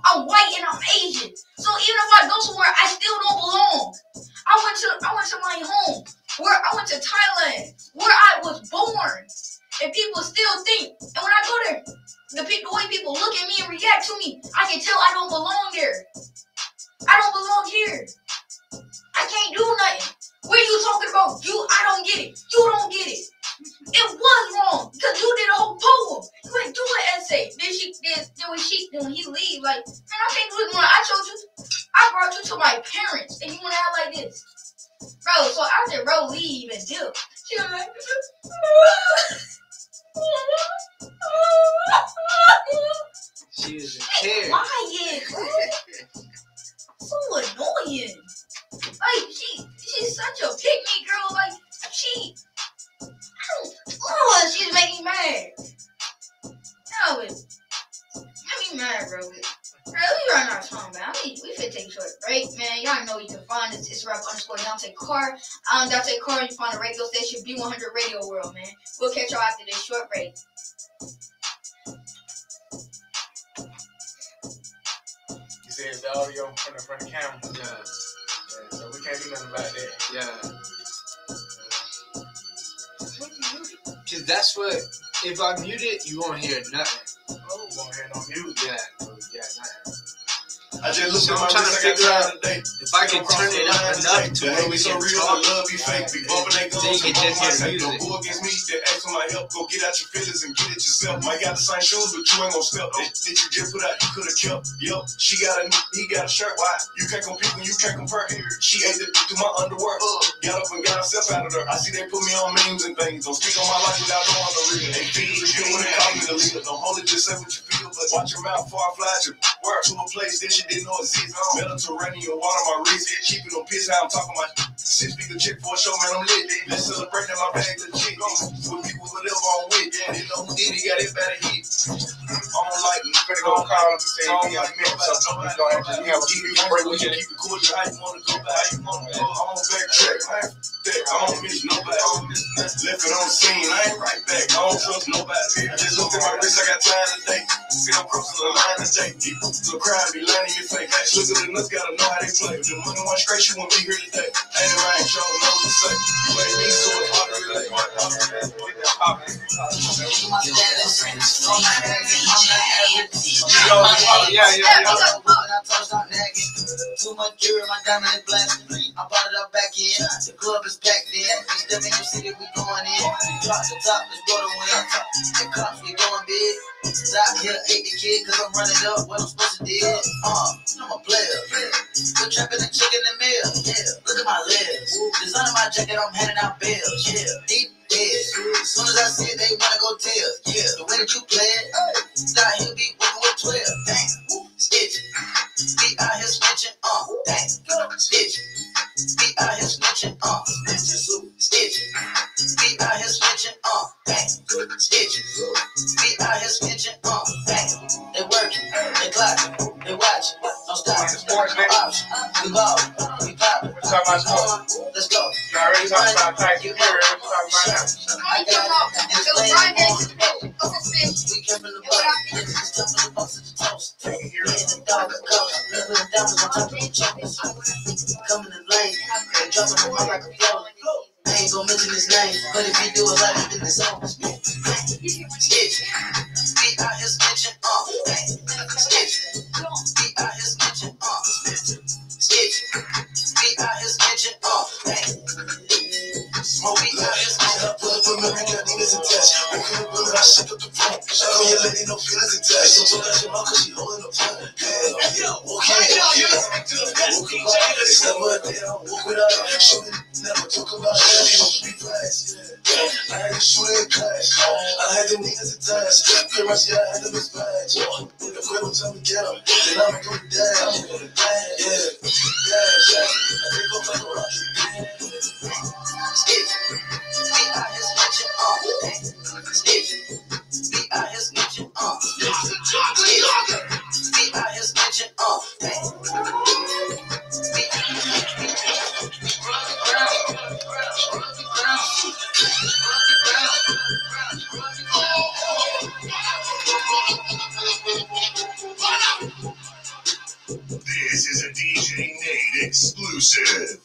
I'm white and I'm Asian, so even if I go somewhere, I still don't belong. I went to my home, where I went to Thailand, where I was born, and people still think. And when I go there, the way people look at me and react to me, I can tell I don't belong there. I don't belong here. I can't do nothing. What are you talking about? I don't get it. You don't get it. It was wrong because you did a whole poem. You ain't do an essay. Then when he leave, like, man, I can't do this. I told you, I brought you to my parents, and you want to act like this, bro. So after bro leave and dip, she was like, she was in tears. Quiet, bro. annoying. Like, she's such a pick-me girl. Like, she's making me mad. No, get me mad, bro. Bro, we running out of time, man. We finna take a short break, man. Y'all know you can find us. It's rap_Dante Carr. I'm Dante Carr. You find the radio station B100 Radio World, man. We'll catch y'all after this short break. You said the audio from the camera. Yeah. So we can't do nothing about that. Yeah. Cause that's what, if I mute it, you won't hear nothing. Oh, you won't hear no music. Yeah, nothing. I just looked So at my I'm trying to wrist, I got figure out time today. if I can turn it up enough to where we so can real, talk. the love be fake. Be bumping that Then you guns, can just hear the music. Don't go against me, they ask for my help. Go get out your feelings and get it yourself. Might got the same shoes, but you ain't gon' step. That you just put out, you could've kept. Yup, he got a shirt. Why? You can't compete when you can't compare. She ate the through my underwear. Got up and got herself out of there. I see they put me on memes and things. Don't speak on my life without knowing the reason. They feel you when they call me the leader. Don't hold it, just say what you feel. But watch your mouth before I fly to work to a place that she didn't know exists. Mediterranean water my wrist. Keeping them pissed how I'm talking about 6 figure check for a show, man. I'm lit. Let's celebrate that my bag legit. With people whatever I'm with. They know who did it, got it better hit. I'm like, I'm finna go call him and say, hey, I'm mixed. So we gonna actually have a break with you. Keep it cool, how you wanna go back, how you wanna go. I'm on backtrack, man. I don't miss nobody. Left it on the scene, I ain't right back. I don't trust nobody. I just looked at my wrist, I got time today. See, I'm crossing the line today. So crowd be lying in your face. Look at the nuts, gotta know how they play. The money one straight, she won't be here today. Ain't right, y'all know what to say. You ain't me, so it's hard to relate. Too much jewelry, my diamond is blasting. I bought it up back in. The club is packed in. We step in your city, we going in. Drop the top, let's go to win. The cops, we going big. Stop here, ate the kid, cause I'm running up what I'm supposed to do. I'm a player. Quit trapping and chicken the meal. Yeah, look at my legs. Design my jacket, I'm handing out bills. Yeah, deep heads. As soon as I see it, they wanna go tell. Yeah, the way that you play it. Start here, be working with 12. Damn, stitch. Be out here snitching, damn, stitch. Be out here snitching, stitch. Be out here snitching, damn, stitch. Be out here snitching, damn. They working, they clocking, they watching, don't stop, no option. We ball, we pop. We're talking about sports. Let's go. You already talking about Tyson Fury. What you talking about now? I got it. It was Friday. We kept in the box, stuff in the box of the toast. Yeah, the dog is coming. Live with the diamonds on top of the chokers. Coming in lane, they dropping the mic like a flow. I ain't gon' mention his name, but if he do it right, then it's over. Stitch. Be out here snitching, stitch. Be out here snitching, stitch. Be out here snitching, smoke, be out here snitching. Put memory, got niggas attached. I couldn't believe I shook up the phone. Show your lady, no feelings attached. So told her she mouth, cause she holding up phone. Okay, it's never a day I walk without her. Shooting, never talk about it. They don't be fast. I had to shoot in class. I had the niggas attached. Pretty much, yeah, I had them dispatch. The crib will tell me get them. Then I'ma go down. Yeah. I think I'm like a rocket. Stitch. Be out here snitching, stitch. Be out here snitching, stitch. Be out here snitching, This is a DJ Nate exclusive.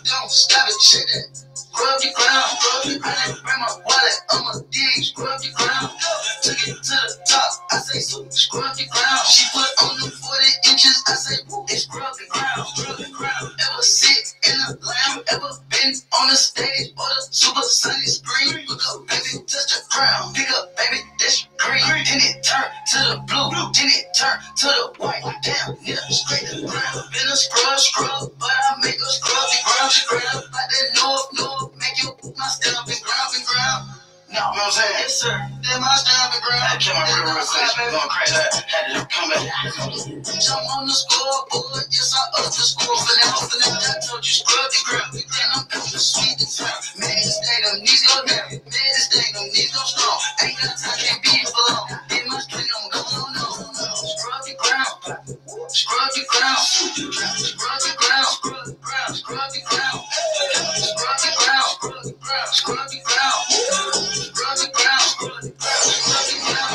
Don't stop it, shit it. Scrub the ground. I didn't bring my wallet, I'ma dig, scrub the ground. Took it to the top, I say, scrub the ground. She put on the 40 inches, I say, they scrub the ground. Ever sit in a lamb, ever been on the stage or the super sunny screen? Look up, baby, touch the ground. Pick up, baby, that's green. Then it turn to the blue, then it turn to the white, down, yeah, straight to the ground. Been a scrub, but I make a scrub, scrub, like that north, make you my stamp and ground. No, you know what I'm saying? Yes, sir. Then my stamp and ground. I kept my real station, going crazy. Had to come back. Jump on the scoreboard, yes, I up the score for now. I told you, scrub the ground. Then I'm coming sweet and town. Man, this thing don't need no down. Man, this thing don't need no strong. Ain't got time, can't be for long. In my street, I'm going no. Scrub the ground. Scrub the ground. Scrub the ground. Scrub the ground. Scrub the ground. Scrub the ground. Scrub the ground. Scrub the ground. Scrub the ground. Scrub the ground. Scrub the ground.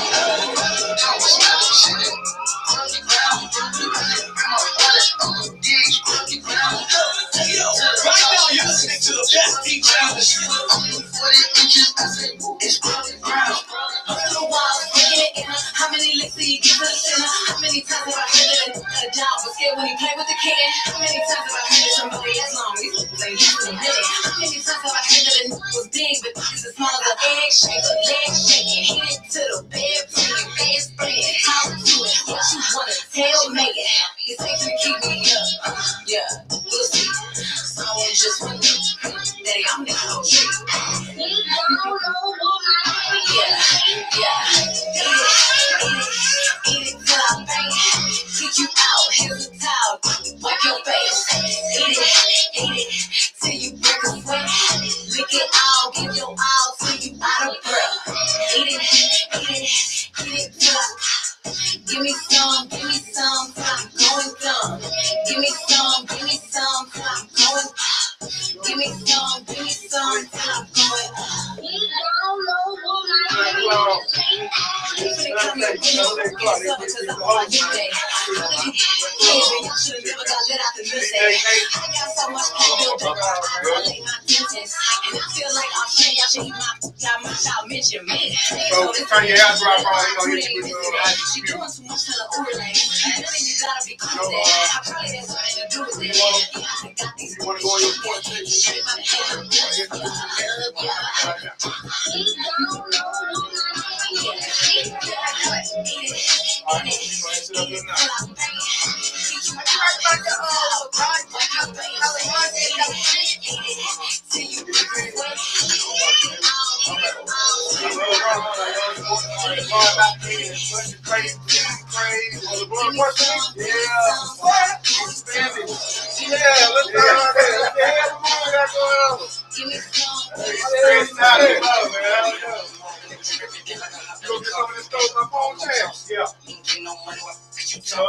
Don't stop the shit. Scrub the ground. Scrub the ground. My wallet on the dig. Scrub the ground. Right now, you're listening to the best DJ on the street. Only 40 inches. I say, it's scrub the ground. A little while, breaking it in. How many licks do you get to the center? How many times have I heard that a dog was scared when he played with the kid? How many times have I heard that somebody as long as they used to hit it? How many times have I heard that a was big, but it's as small as an egg shaker, leg shaking, hit it to the bed, bring bed spread, talk to it, what you wanna tell, make it. It's safe to keep me up, yeah, we'll see. Someone just want me, daddy, I'm the OG. Yeah, eat it till I bang it, teach you out, here's a towel, wipe your face, eat it, till you break a sweat, lick it all, give your all, till you out of breath, eat it till I, give me some, till I'm going dumb, give me some, till I'm going, give me some, till I'm going, So turn your ass around, probably hit you with she doing too much to the overlay. And then you gotta be cool with that. I probably had something to do with it. Yeah, I got these. You want to go on your point,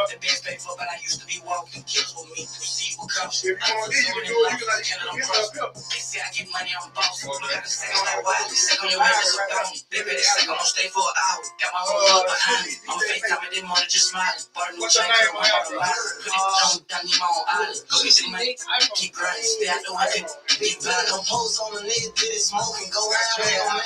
The best pay for, but I used to be walking kills with me. Receive what comes. If you want to leave, you can like, They say I get money on boss. You got to stay on that wire. Stay on your way, that's a bone. They better say I'm gonna stay for an hour. Got my whole world behind me. I'm a FaceTime and didn't want to just smile. Bought a new chain, I'm about to ride. Put it down, done me my own island. Go get some money, keep grinding. Stay out the way, keep blind. Don't post on the nigga, did it smoke and go out. Man,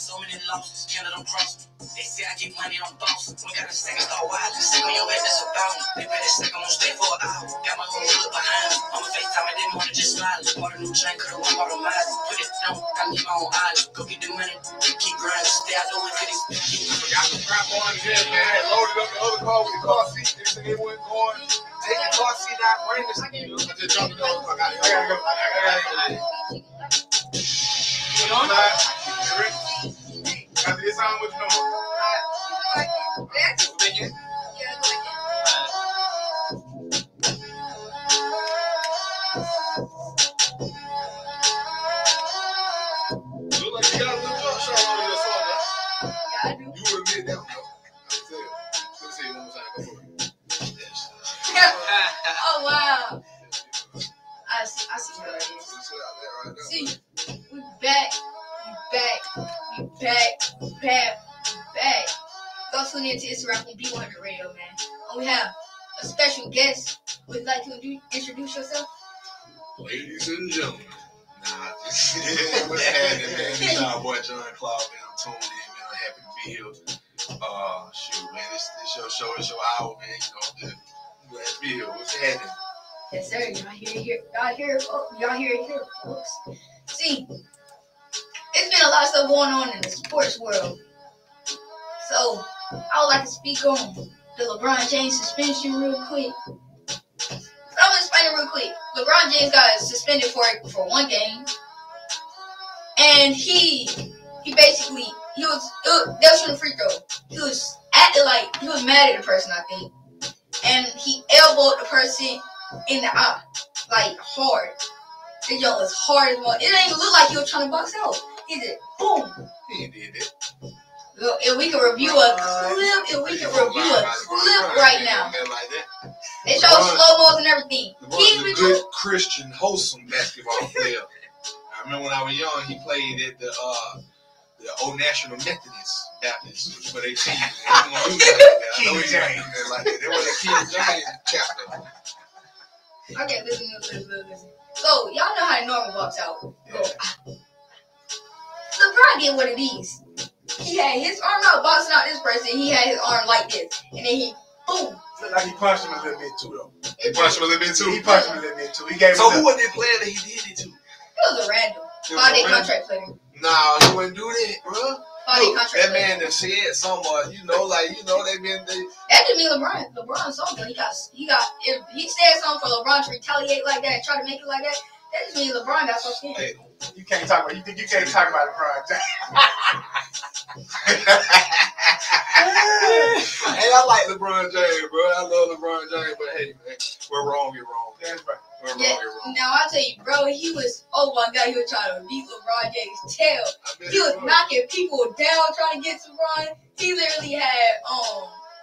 so many losses, Canada cross. They say I get money on boss. We got a second star wild. Stay on your way, that's a bounty. They better say I'm gonna stay for an hour. Got my whole hood behind me. I'm a FaceTime, I didn't want to just smile. Bought a new chain, could've won all the miles. Put it down, got me my own island. Go get the money, keep grinding. Stay out the way, could it? got some crap on here, man. Loaded up the other car with the car seat. This thing wasn't going. Take the car seat out, bring this. I just jumped it over. I gotta go. You know what? After this time, what you doing? Look like you got a little jump shot on your song, man. You would admit that. bad. Go tune in to It's a Rap on B100 Radio, man. And we have a special guest. Would you like to introduce yourself? Ladies and gentlemen. Yeah, what's happening, man? This our boy John Claude, man. I'm tuned in, man. I'm happy to be here. Shoot, man. This your show, it's your hour, man. You know, I'm glad to be here. What's happening? Yes, sir. Y'all hear it here, folks. See, it's been a lot of stuff going on in the sports world. So, I would like to speak on the LeBron James suspension real quick. I'm gonna explain it real quick. LeBron James got suspended for one game, and he basically they was shooting a free throw. He was acting like he was mad at the person, I think, and he elbowed the person in the eye, like hard. The joke was hard as well. It didn't even look like he was trying to box out. He did boom. He did it. Look, if we can review a clip, right now. They show slow-mos and everything. He's a good Christian, wholesome basketball player. I remember when I was young, he played at the Old National Methodist Baptist for their team. King James. They were the King James chapter. Okay, listen. So, y'all know how the normal walks out. Yeah. LeBron did one of these. He had his arm out boxing out this person. He had his arm like this. And then he, boom. Looked like he punched him a little bit too, though. He punched him a little bit too? He punched him a little bit too. He gave so who was that player that he did it to? It was a random. 5-day contract player. Nah, he wouldn't do that, bro. 5-day contract that player. man that said something, they been... That didn't mean LeBron saw him. He if he said something for LeBron to retaliate like that and try to make it like that, that just means LeBron got so scared. Hey. You can't talk about. You think you can't talk about LeBron James? Hey, I like LeBron James, bro. I love LeBron James, but hey, man, we're wrong. You're wrong. That's right. We're wrong. You're wrong. Now I tell you, bro, he was. Oh my God, he was trying to beat LeBron James' tail. He was knocking people down trying to get to LeBron. He literally had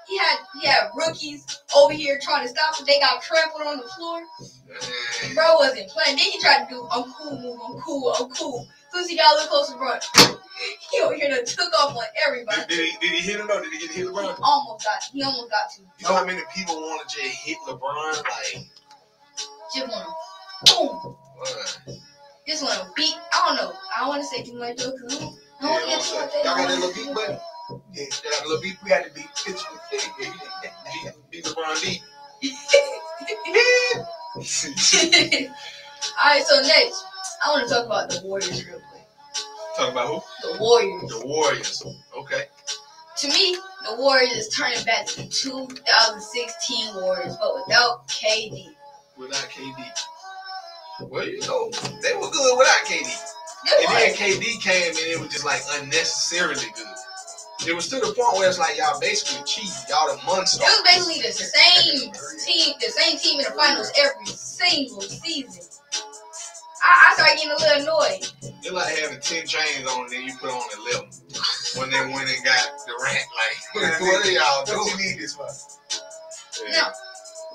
He had rookies over here trying to stop him. They got trampled on the floor. Bro wasn't playing. Then he tried to do, I'm cool. As soon as he got a little closer to LeBron, he over here done took off on everybody. Did he hit him though? Did he get hit LeBron? He almost got to. You know how many people want to just hit LeBron? Like, just want to, boom. Just want to beat. I don't know. I don't want to say too much though, because I don't want to get too much. Y'all got that little beat button? Yeah, y'all got a little beat. We got the beat. Beat LeBron deep. Alright, so next, I want to talk about the Warriors real quick. Talk about who? The Warriors. The Warriors. Okay. To me, the Warriors is turning back to the 2016 Warriors, but without KD. Without KD. Well, you know, they were good without KD. And then KD came and it was just like unnecessarily good. It was to the point where it's like y'all basically cheating. Y'all the monster. It was basically the same team in the finals every single season. I started getting a little annoyed. It's like having 10 chains on and then you put on 11. When they went and got Durant, like, what are y'all doing? What you need this for? Yeah.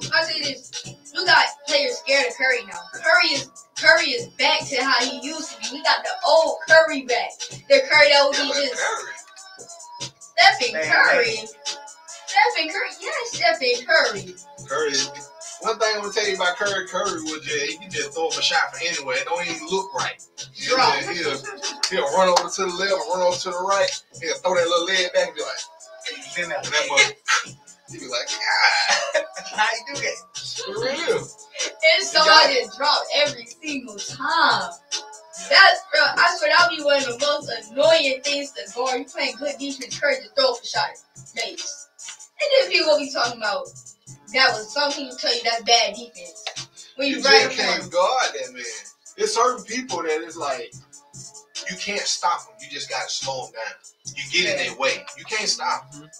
No, I say this. You got players scared of Curry now. Curry is back to how he used to be. We got the old Curry back. The Curry that would be just... Stephen Curry. Yes, Stephen Curry. Curry. One thing I'm gonna tell you about Curry was he can just throw up a shot from anywhere. It don't even look right. He'll run over to the left and run over to the right. He'll throw that little leg back and be like, he'll be like, how you do that? For real. It's somebody that dropped every single time. That's, bro, I swear that would be one of the most annoying things to guard. You playing good defense, Curry to throw up a shot. Maybe. And then people will be talking about that was some people tell you that's bad defense. When you just can't guard that man. There's certain people that it's like you can't stop them. You just gotta slow them down. You get in their way. You can't stop them.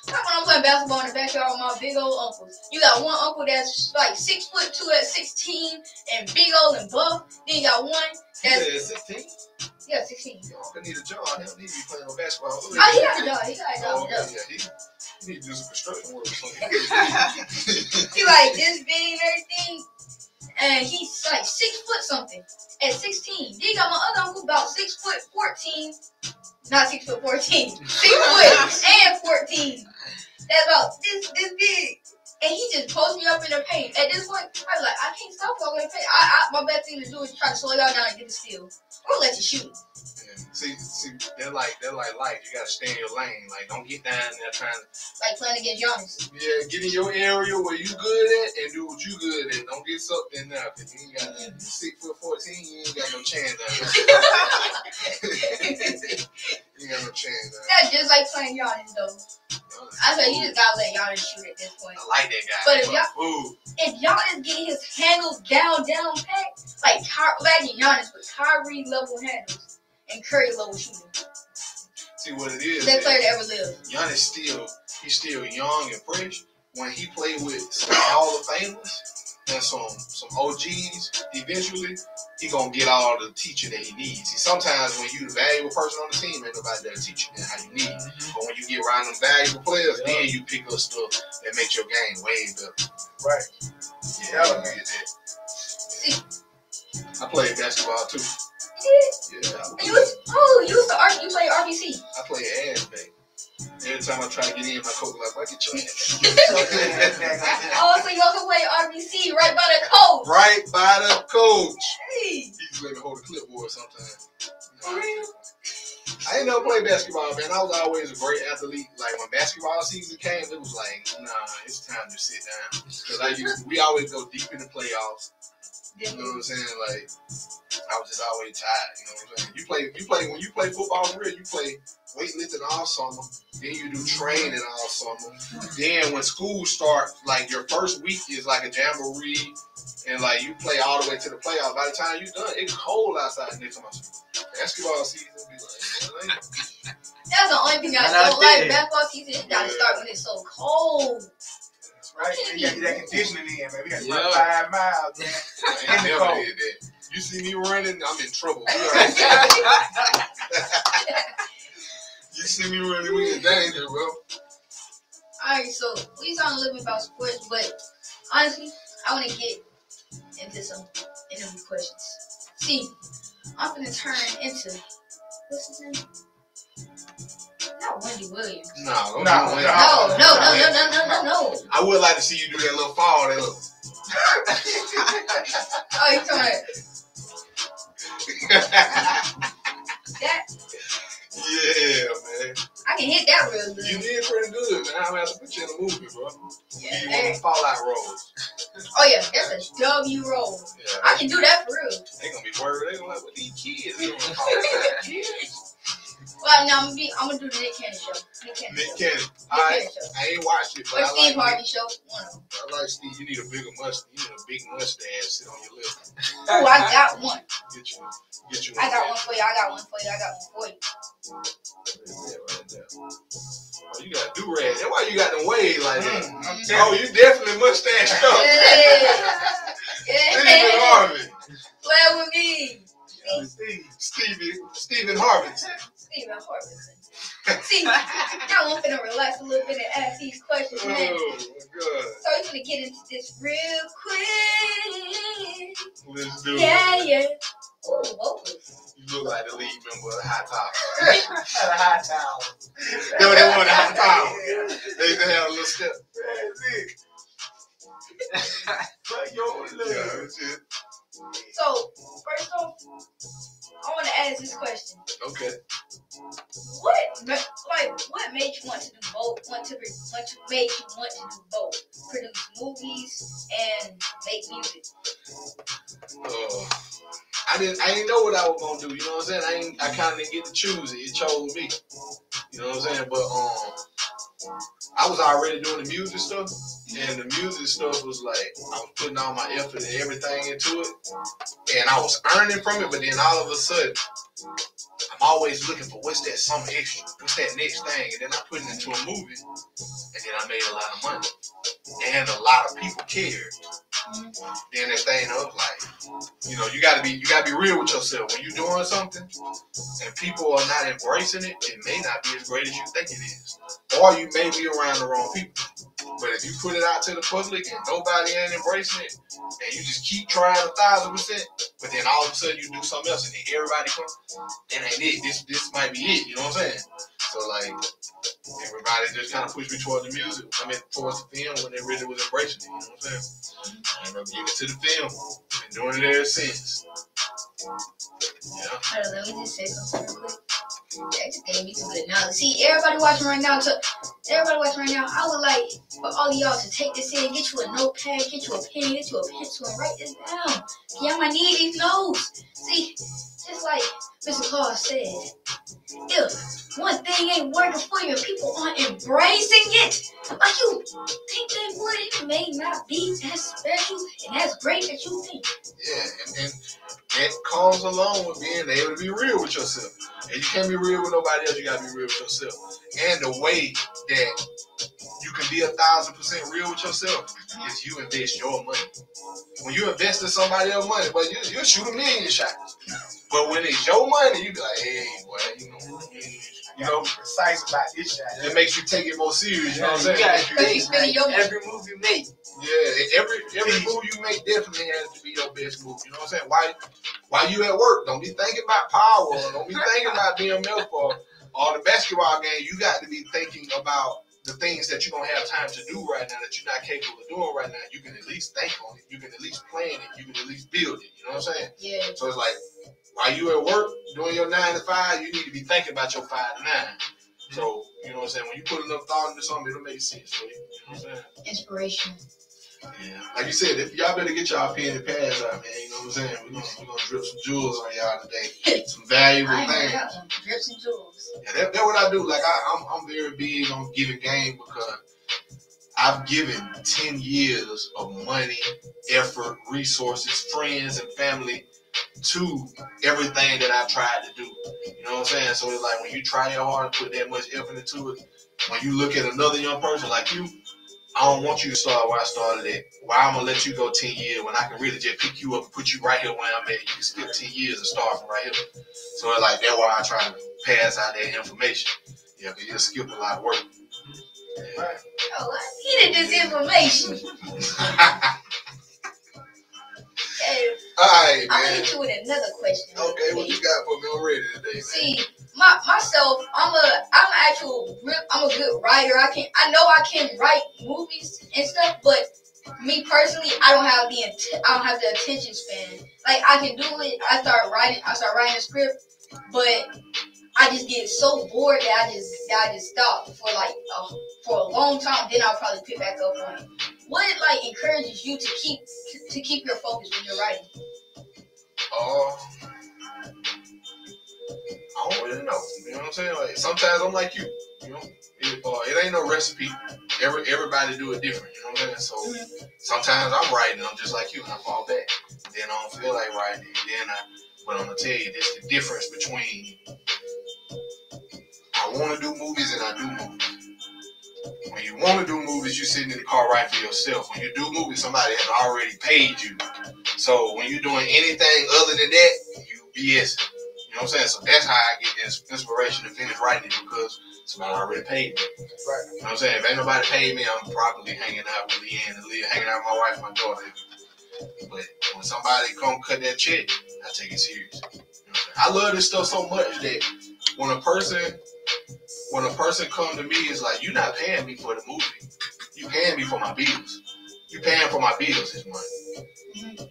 Like when I'm playing basketball in the backyard with my big old uncles. You got one uncle that's like 6'2" at 16 and big old and buff. Then you got one that's 16. Yeah, 16. You don't need a job. He don't need to be playing no basketball. Oh, he got a job. He got a job. Yeah. He need to do some construction work or something. He like this big and everything. And he's like 6 foot something at 16. Then you got my other uncle about 6'14", Not 6'14". 6 foot and 14. That's about this big. And he just pulls me up in the paint. At this point, I was like, I can't stop y'all in the paint. My best thing to do is try to slow y'all down and get the steal. Or let you shoot. Yeah. See, they're like life. You gotta stay in your lane. Like, don't get down there trying to. Like playing against Giannis. Yeah, get in your area where you good at and do what you good at. Don't get sucked in there, cause you ain't got 6'14". You ain't got no chance down there. You ain't got no chance down there. That's just like playing Giannis though. I said you just gotta let Giannis shoot at this point. I like that guy. But if Giannis get his handles down packed, like imagine Giannis with Kyrie level handles and Curry level shooting. See what it is. Best player to ever live. Giannis he's still young and fresh. When he played with some Hall of Famers and some OGs, eventually he gonna get all the teaching that he needs. See, sometimes when you the valuable person on the team, ain't nobody there teaching you how you need. But when you get around them valuable players, then you pick up stuff that makes your game way better. Right. Yeah, I get that. See, I played basketball too. Yeah. And you play RBC. I play ass back. Every time I try to get in, my coach like, "Why get your ass?" Oh, so you also play RBC right by the coach. Right by the coach. Hey. He just let me hold the clipboard sometimes. For real? I ain't never played basketball, man. I was always a great athlete. Like when basketball season came, it was like, nah, it's time to sit down. Because we always go deep in the playoffs. You know what I'm saying? Like, I was just always tired. You know what I'm saying? When you play football for real, you play weightlifting all summer. Then you do training all summer. Then when school starts, like your first week is like a jamboree, and like you play all the way to the playoffs. By the time you're done, it's cold outside next to my basketball season. Be like, that's the only thing I don't like. Basketball season, it gotta start when it's so cold. Right? You gotta get that conditioning in, man. We gotta run 5 miles, man. I never did that. You see me running, I'm in trouble. You see me running, we in danger, bro. Alright, so we talking a little bit about sports, but honestly, I want to get into some interview questions. See, I'm gonna turn into what's his name? Not Wendy Williams. No. No. I would like to see you do that little fall, that little. Oh, you talking that? Yeah, man. I can hit that real good. You did pretty good, man. I'm gonna have to put you in a movie, bro. Yeah, you want the Fallout roles. Oh yeah, that's a W role. Yeah, I can do that for real. They gonna be worried. They gonna like, what these kids doing? Well, now I'm gonna do the Nick Cannon show. Nick Cannon. I ain't watched it, but or I Steve like Harvey show. One of them. I like Steve. You need a bigger mustache. You need a big mustache sit on your lip. Oh, I got one. Get you. I got one for you. I got one for you. Right there. Oh, you got a do-rag. That's why you got them waves like that. Oh, You definitely mustache up. Stephen Harvey. Play with me. Stephen Harvey. Stephen Harvey. See, now I'm finna relax a little bit and ask these questions, man. Oh, my God. So we're gonna get into this real quick. Let's do it. Yeah. Oh, vocals. You look like the lead member of the High Top. At a high tower. They were the High Top. They used to have a little step. That's it. But yo, Yeah, that's it. So, first off, I want to ask this question. Okay. What made you want to do both? Made you want to do both? Produce movies and make music. I didn't know what I was gonna do. You know what I'm saying? I kind of didn't get to choose it. It chose me. You know what I'm saying? But I was already doing the music stuff, and the music stuff was like I was putting all my effort and everything into it, and I was earning from it. But then all of a sudden, I'm always looking for what's that some extra, what's that next thing, and then I put it into a movie, and then I made a lot of money, and a lot of people cared. Then that thing up, like, you know, you gotta be real with yourself. When you're doing something and people are not embracing it, it may not be as great as you think it is. Or you may be around the wrong people. But if you put it out to the public and nobody ain't embracing it, and you just keep trying 1,000%, but then all of a sudden you do something else and then everybody comes, that ain't it. This might be it. You know what I'm saying? So like everybody just kind of pushed me towards the music. I mean towards the film when they really was embracing it. You know what I'm saying? I ended up giving it to the film. Been doing it ever since. Yeah. Hold on, let me just say something real quick. That just gave me some good knowledge. See, everybody watching right now, I would like for all of y'all to take this in, get you a notepad, get you a pen, get you a pencil, and write this down. Y'all might need these notes. See, just like Mr. Carr said, if one thing ain't working for you and people aren't embracing it, like you think they would, it may not be as special and as great as you think. Yeah, and that comes along with being able to be real with yourself. And you can't be real with nobody else, you gotta be real with yourself. And the way that you can be 1,000% real with yourself is you invest your money. When you invest in somebody else's money, but you'll shoot a million shots. But when it's your money, you be like, hey, boy, you know, precise about this shot. It makes you take it more serious. You know what I'm saying? You gotta think, like, every move you make. Yeah, every move you make definitely has to be your best move. You know what I'm saying? While you at work, don't be thinking about power. Don't be thinking about BMF or the basketball game. You got to be thinking about the things that you don't have time to do right now, that you're not capable of doing right now. You can at least think on it. You can at least plan it. You can at least build it. You know what I'm saying? Yeah. So it's like, while you at work doing your 9 to 5, you need to be thinking about your 5 to 9. So, you know what I'm saying? When you put enough thought into something, it'll make sense for you. You know what I'm saying? Inspiration. Yeah. Like you said, if y'all better get y'all pen and pads out, man. You know what I'm saying? We're gonna drip some jewels on y'all today. Some valuable things. Drip some jewels. Yeah, that's what I do. Like I'm very big on giving game because I've given 10 years of money, effort, resources, friends, and family to everything that I tried to do. You know what I'm saying? So it's like when you try that hard and put that much effort into it, when you look at another young person like you, I don't want you to start where I started at. Why I'm gonna let you go 10 years when I can really just pick you up and put you right here where I'm at. You can skip 10 years and start from right here. So it's like that's why I try to pass out that information. Yeah, because you'll skip a lot of work. Yeah. Oh, I needed this information. Hey, all right, man. I'm gonna hit you with another question. Okay, what you got for me? I'm ready today, man. See, myself, I'm a good writer. I know I can write movies and stuff, but me personally, I don't have the attention span. Like I can do it. I start writing a script, but I just get so bored that I just stop for a long time. Then I'll probably pick back up on it. What encourages you to keep your focus when you're writing? I don't really know. You know what I'm saying? Like sometimes I'm like you. You know, it ain't no recipe. Everybody do it different. You know what I'm saying? So sometimes I'm writing. I'm just like you, and I fall back. Then I don't feel like writing. But I'm gonna tell you, this the difference between I want to do movies and I do movies. When you want to do movies, you sitting in the car writing for yourself. When you do movies, somebody has already paid you. So when you're doing anything other than that, you BS. You know what I'm saying? So that's how I get this inspiration to finish writing it because somebody already paid me. Right. You know what I'm saying? If ain't nobody paid me, I'm probably hanging out with Leanne and Leah, hanging out with my wife and my daughter. But when somebody come cut that check, I take it serious. You know what I'm saying? I love this stuff so much that when a person come to me, it's like, you're not paying me for the movie. You paying me for my bills. You paying for my bills this month.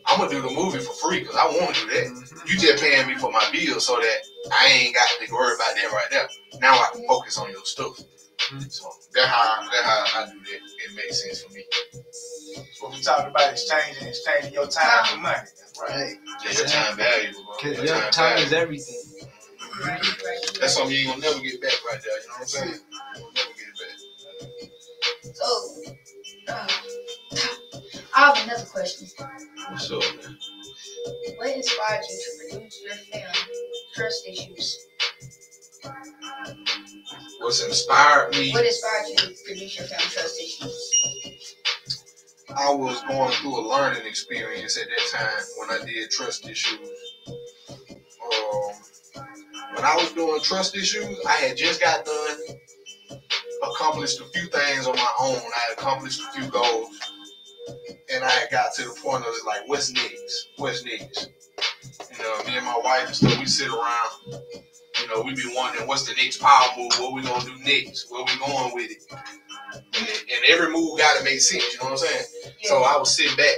I'm going to do the movie for free because I want to do that. You just paying me for my bills so that I ain't got to worry about that right there. Now I can focus on your stuff. So that's how I do that. It makes sense for me. So what we talking about exchanging your time for money. Right. Yeah, your time valuable, bro. Your time is everything. Right. That's something you ain't gonna never get back right there. You know what I'm saying? You'll never get it back. So, I have another question. What's up, man? What inspired you to produce your film, Trust Issues? What's inspired me? What inspired you to produce your film, Trust Issues? I was going through a learning experience at that time when I did Trust Issues. When I was doing Trust Issues, I had just got done a accomplished a few things on my own. I had accomplished a few goals. And I had got to the point of like, what's next? What's next? You know, me and my wife and stuff, we sit around. You know, we be wondering what's the next power move? What we gonna do next? Where we going with it? And every move gotta make sense. You know what I'm saying? Yeah. So I was sitting back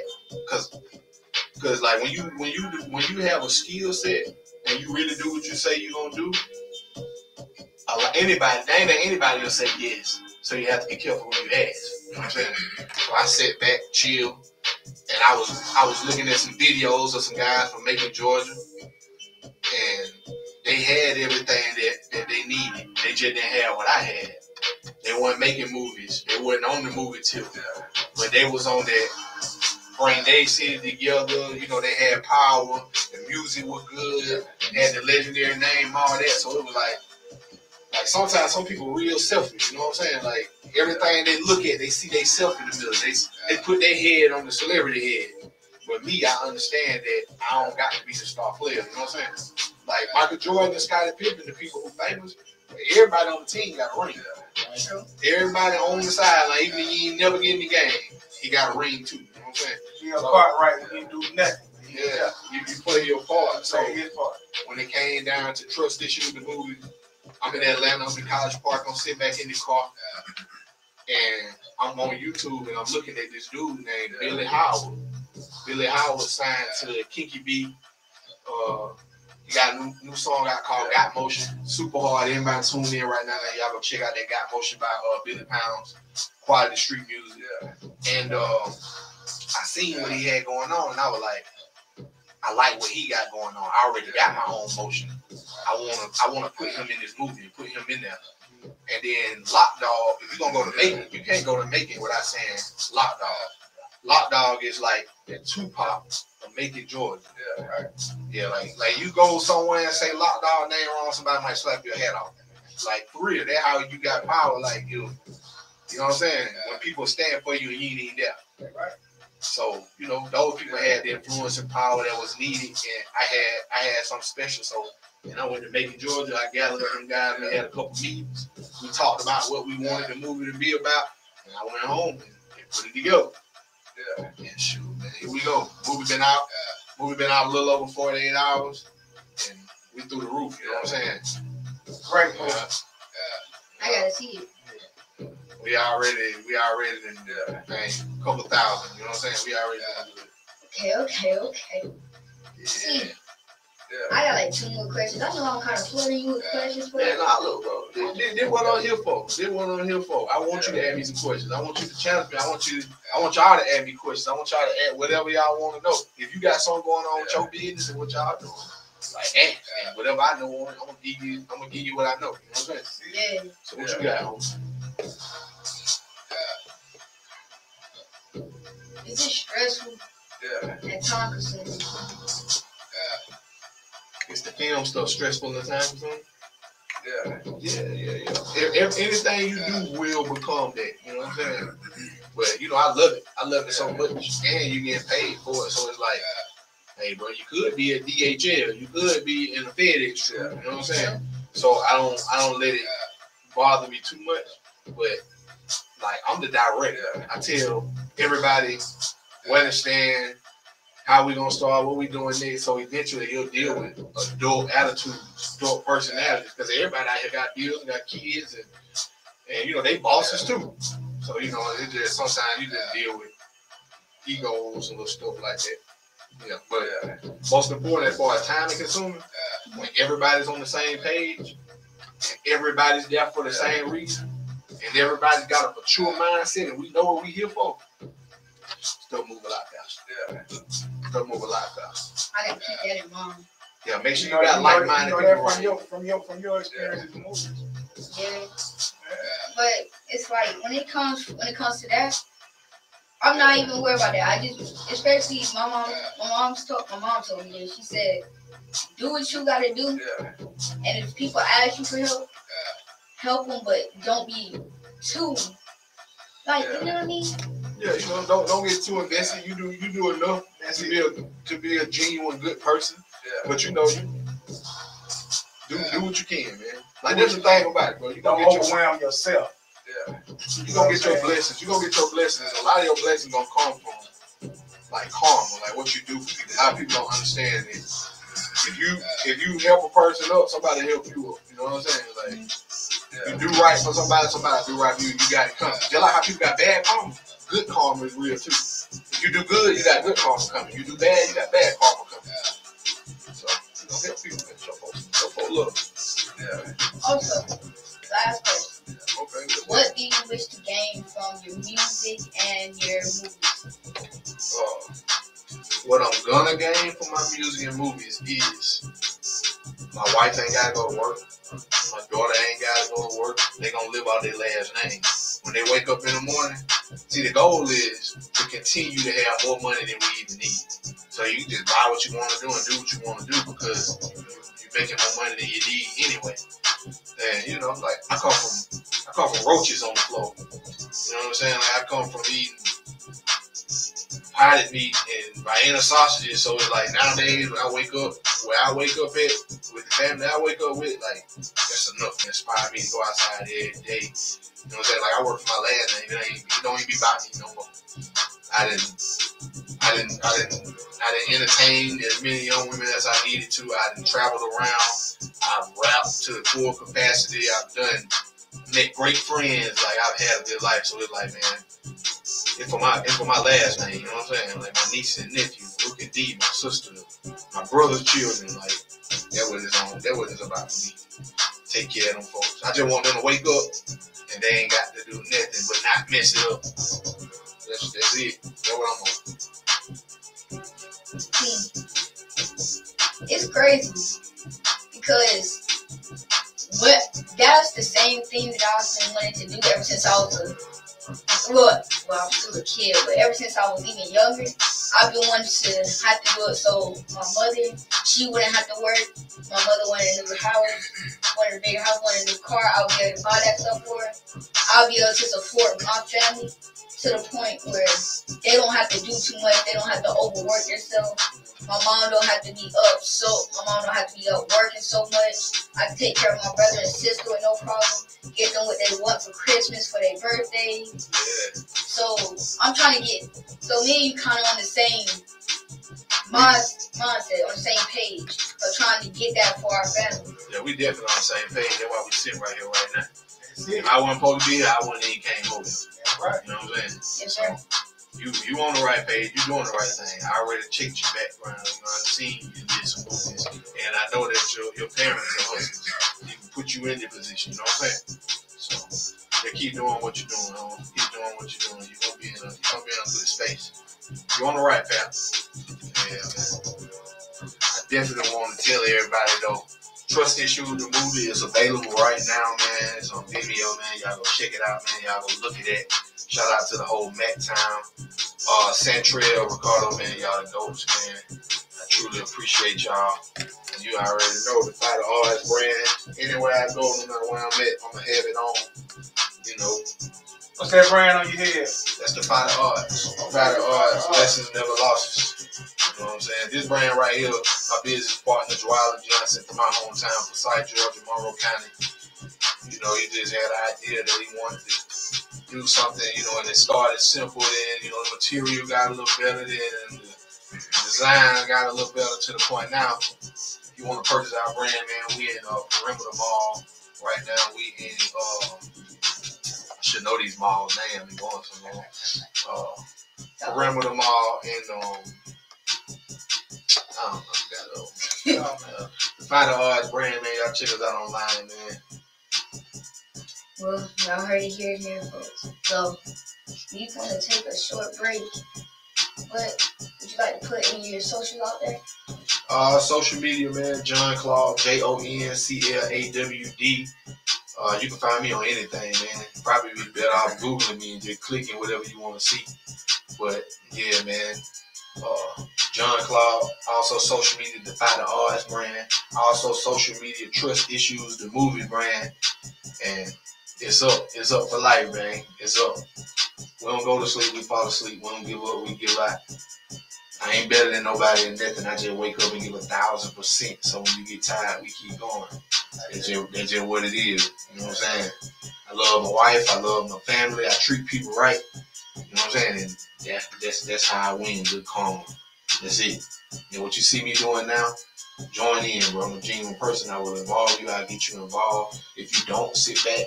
because like when you have a skill set and you really do what you say you're gonna do, anybody will say yes. So you have to be careful when you ask. You know what I'm saying? So I sat back, chill, and I was looking at some videos of some guys from Macon, Georgia, and they had everything that they needed. They just didn't have what I had. They weren't making movies. They weren't on the movie tip, but they was on that. Bring their city together. You know, they had power. The music was good. Had the legendary name, all that. So it was like sometimes some people real selfish. You know what I'm saying? Like everything they look at, they see they self in the middle. They put their head on the celebrity head. But me, I understand that I don't got to be the star player. You know what I'm saying? Like Michael Jordan and Scottie Pippen, the people who famous, everybody on the team got a ring. True. Everybody on the side, like even if you ain't never get in the game, he got a ring too. You know what I'm saying? Your part right when you do nothing. Yeah, you play your part. So when it came down to trust issues, the movie, I'm in Atlanta, I'm in College Park, I'm sitting back in the car, and I'm on YouTube and I'm looking at this dude named Billy Howard. Billy Howard signed to Kinky B. He got a new song out called Got Motion. Super hard. Everybody tune in right now. Y'all go check out that Got Motion by Billy Pounds. Quality street music. And I seen what he had going on, and I was like, I like what he got going on. I already got my own motion. I wanna put him in this movie, put him in there. And then Lock Dog, if you're gonna go to Macon, you can't go to Macon without saying Lock Dog. Lock Dog is like the Tupac of Macon, Georgia. Yeah, right. Yeah, like you go somewhere and say Lock Dog name wrong, somebody might slap your head off. Like for real, that's how you got power. Like you know what I'm saying? When people stand for you, and you ain't even there. Right. So you know those people had the influence and power that was needed, and I had something special. So and I went to Macon, Georgia. I gathered up them guys. We had a couple meetings. We talked about what we wanted the movie to be about, and I went home and put it together. Yeah, shoot, man. Here we go. Movie been out. Movie been out a little over 48 hours, and we through the roof. You know what I'm saying? Great movie. I gotta see it. We already in a couple thousand. You know what I'm saying? We already. Okay. Yeah. See, I got like 2 more questions. I know I'm kind of flooding you with questions, but look, bro. This what I'm here for. I want you to ask me some questions. I want you to challenge me. I want y'all to ask me questions. I want y'all to ask whatever y'all want to know. If you got something going on with your business and what y'all doing, like ask. And whatever I know, I'm gonna give you what I know. You know what I'm saying? Yeah. So what you got, homie? Is it stressful? And time consuming? It's the film stuff stressful at times, huh? Yeah. Anything you do will become that. You know what I'm saying? But you know, I love it. I love it so much, and you get paid for it. So it's like, hey, bro, you could be at DHL, you could be in a FedEx truck. You know what I'm saying? So I don't let it bother me too much. But like, I'm the director. I tell everybody where to stand, how we gonna start, what we doing next. So eventually he'll deal with adult attitudes, adult personalities, because everybody out here got bills and got kids, and you know they bosses too. So you know it's just sometimes you just deal with egos and little stuff like that. Yeah, but most important as far as time and consuming, when everybody's on the same page, and everybody's there for the same reason, and everybody's got a mature mindset, and we know what we here for. Stuff move a lot faster. Stuff move a lot faster. I gotta keep that in mind. Yeah, make sure you got like-minded people. From your experience in the movies. Yeah. But it's like when it comes to that, I'm not even worried about that. I just, especially my mom told me this. She said, do what you gotta do, and if people ask you for help, help them, but don't be too like, you know what I mean? Yeah, you know, don't get too invested. You do enough to be a genuine good person. But you know, you do what you can, man. Like there's the thing about it, bro. You don't overwhelm yourself. You're gonna get your blessings. You're gonna get your blessings. A lot of your blessings gonna come from like karma, like what you do for people. A lot of people don't understand it. If you help a person up, somebody help you up. You know what I'm saying? Like you do right for somebody do right for you. You got it coming. Just like how people got bad karma, good karma is real too. If you do good, you got good karma coming. You do bad, you got bad karma coming. So you know, help people and show folks love. Yeah. Also, last question. Okay. What do you wish to gain from your music and your movies? What I'm gonna gain from my music and movies is my wife ain't gotta go to work. My daughter ain't gotta go to work. They gonna live out their last name. When they wake up in the morning, see, the goal is to continue to have more money than we even need. So you just buy what you want to do and do what you want to do because you're making more money than you need anyway. And you know, like I come from roaches on the floor. You know what I'm saying? Like I come from eating potted meat and Vienna sausages. So it's like nowadays when I wake up, where I wake up at with the family I wake up with, like that's enough to inspire me to go outside every day. You know what I'm saying? Like I work for my last name. It don't even be about me no more. I didn't entertain as many young women as I needed to. I done traveled around. I've rapped to the full capacity. I've met great friends. Like I've had a good life. So it's like, man, it's for my last name. You know what I'm saying? Like my niece and nephew, Brooke and Dee, my sister, my brother's children. Like that what it's about for me. Take care of them folks. I just want them to wake up and they ain't got to do nothing but not mess it up. That's it. That's what I'm on. It's crazy because that's the same thing that I've been wanting to do ever since I was I'm still a kid, but ever since I was even younger, I've been wanting to have to do it so my mother, she wouldn't have to work. My mother wanted a new house, wanted a bigger house, wanted a new car. I'll be able to buy that stuff for her. I'll be able to support my family to the point where they don't have to do too much. They don't have to overwork themselves. My mom don't have to be up working so much. I can take care of my brother and sister with no problem. Get them what they want for Christmas, for their birthday. So I'm trying to get, so me and you kind of on the same mindset, on the same page of trying to get that for our family. Yeah, we definitely on the same page. That's why we sitting right here right now. If I wasn't supposed to be here, I wouldn't even came over here. Right. You know what I'm saying? Yes, sir. You on the right page. You doing the right thing. I already checked your background. You know, I've seen you did some movies, and I know that your parents are hustlers. You can put you in the position. You know what I'm saying? So yeah, keep doing what you're doing. Keep doing what you're doing. You're gonna be in a good space. You're on the right path. Yeah, man. I definitely want to tell everybody though. Trust Issues, the movie is available right now, man. It's on video, man. Y'all go check it out, man. Y'all go look at it. Shout out to the whole Mac Town, Santrell, Ricardo, man. Y'all the dopes, man. I truly appreciate y'all. And you already know the Fighter Arts brand. Anywhere I go, no matter where I'm at, I'm going to have it on. You know. What's that brand on your head? That's the Fighter Arts. Fighter Arts, lessons, never losses. You know what I'm saying? This brand right here, my business partner, Dwyer Johnson, from my hometown, Forsyth, Georgia, Monroe County. You know, he just had an idea that he wanted to do something, you know, and it started simple, then, you know, the material got a little better, then the design got a little better to the point now. If you want to purchase our brand, man, we in Perimeter Mall. Right now, we in, I should know these malls' names, I've been going so long. Perimeter Mall and, I don't know, the Fighter Arts brand, man, y'all check us out online, man. Well, y'all heard it here, folks. So, we want to take a short break. What would you like to put in your socials out there? Social media, man. John Claude, JONCLAWD. You can find me on anything, man. Probably be better off Googling me and just clicking whatever you want to see. But yeah, man. John Claude. Also social media, the Fighter Arts brand. Also social media, Trust Issues, the movie brand. And it's up for life, man. It's up. We don't go to sleep, we fall asleep. We don't give up, we give out. I ain't better than nobody in nothing. I just wake up and give 1,000%. So when you get tired, we keep going. That's just what it is. You know what I'm saying? I love love my wife. I love my family. I treat people right. You know what I'm saying? And that's how I win. Good karma. That's it. And what you see me doing now, join in, bro. I'm a genuine person. I will involve you. I'll get you involved. If you don't, sit back.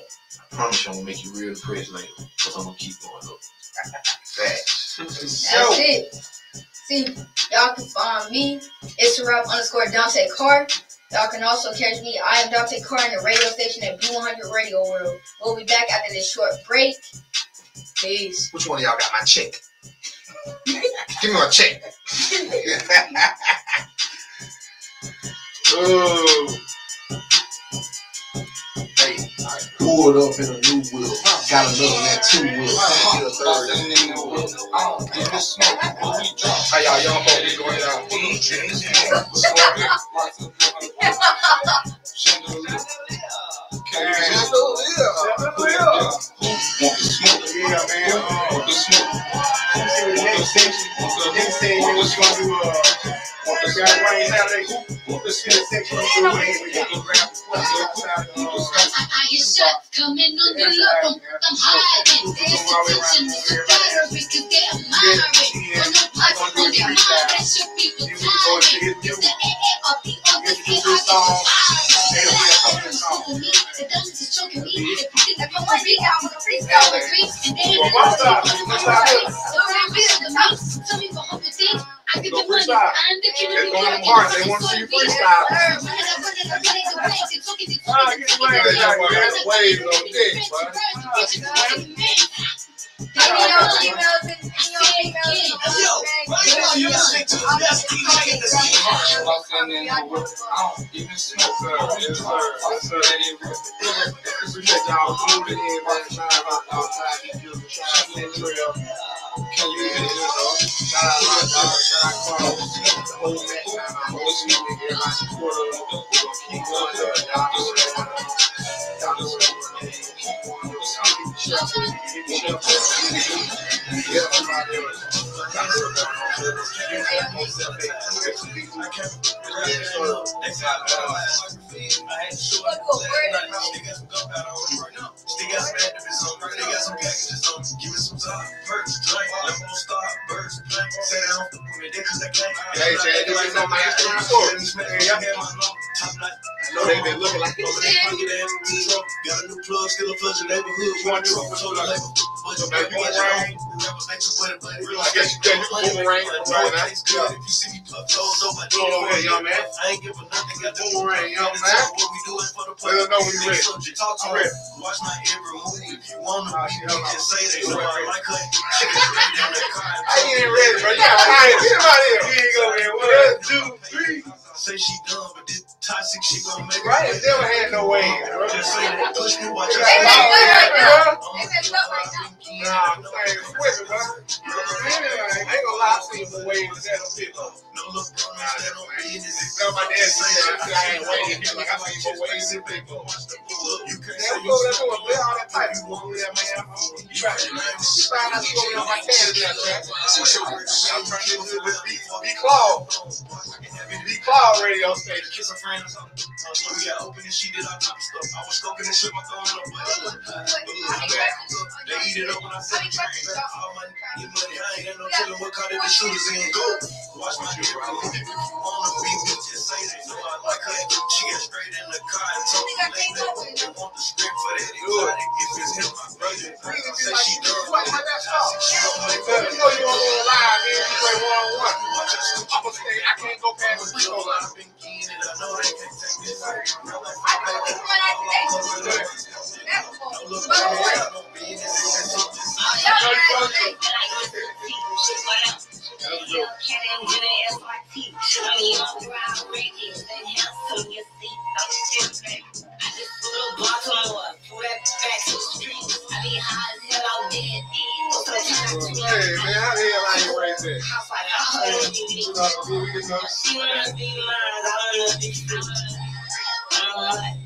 I promise you I'm going to make you real depressed later. Because I'm going to keep going up. Facts. That's it. See, y'all can find me, Instagram_Dante Carr. Y'all can also catch me. I am Dante Carr in the radio station at B100 Radio World. We'll be back after this short break. Peace. Which one of y'all got my check? Give me my check. Oh. Hey, pulled up in a new wheel. Got another that 2-wheel. How y'all folks going down? Yeah, man. Next section, they was going to do section. I hear shots coming on the look. I'm hiding. Institution is a better because they're admiring. When no pots on their mind, that's your people tiring. If the AARP on the field, I get firing. The dumbest is choking me. If you think I come on big out with a freestyle with drinks, and they ain't don't reveal the mouth. Tell me for other things. I get the money. I'm the king of the world. They want to see you freestyle. You listening to the best DJ in the city. Can you hear Hey, Chad, this is on my Instagram story. I know they've been looking like this. Got a new plug, still a plug in neighborhood. One truck, so the label. I guess you can boomerang. If you see me puff toes over, young man. I ain't giving nothing. Got the Boomerang, young man. what we doing for the Let us know when you're ready. subject. Talk to her. Watch my every move. If you want to, just say they know I like her. I ain't ready, bro. Yeah, all right, get him out here. Here you go, man. 1, 2, 3. Say she done, but this toxic she gon' make it. Right? Never had no way. Just say that push me, watch her. Nah, I'm saying, quick, bro. I ain't gonna lie, I've seen some waves that don't fit, though. No look, No, my dad said I ain't waiting. He's like, I see more waves than big ones. you can't Yeah, say we go there doing play all that type of stuff, man. You try to find out what's going on my candy there, man. I'm trying to do this B-Claw radio station. Kiss her friend or something. We got open and she did all type of stuff. I was smoking and shit, my thumb up. They eat it up when I said all my money, I ain't got no telling what car that the shooters in. Go. Watch my hair. If you wanna be with, just say they know I like her. She got straight in the car and told me like that. They want the script for that exotic. If it's him, my brother. Say she done. She gon' make You know you on the live, man. You play one-on-one. watch her stupid. I'm gonna say I can't go past the free throw line. I've been keen and I know they can't take this. Hey, man, how the hell I ain't raised that?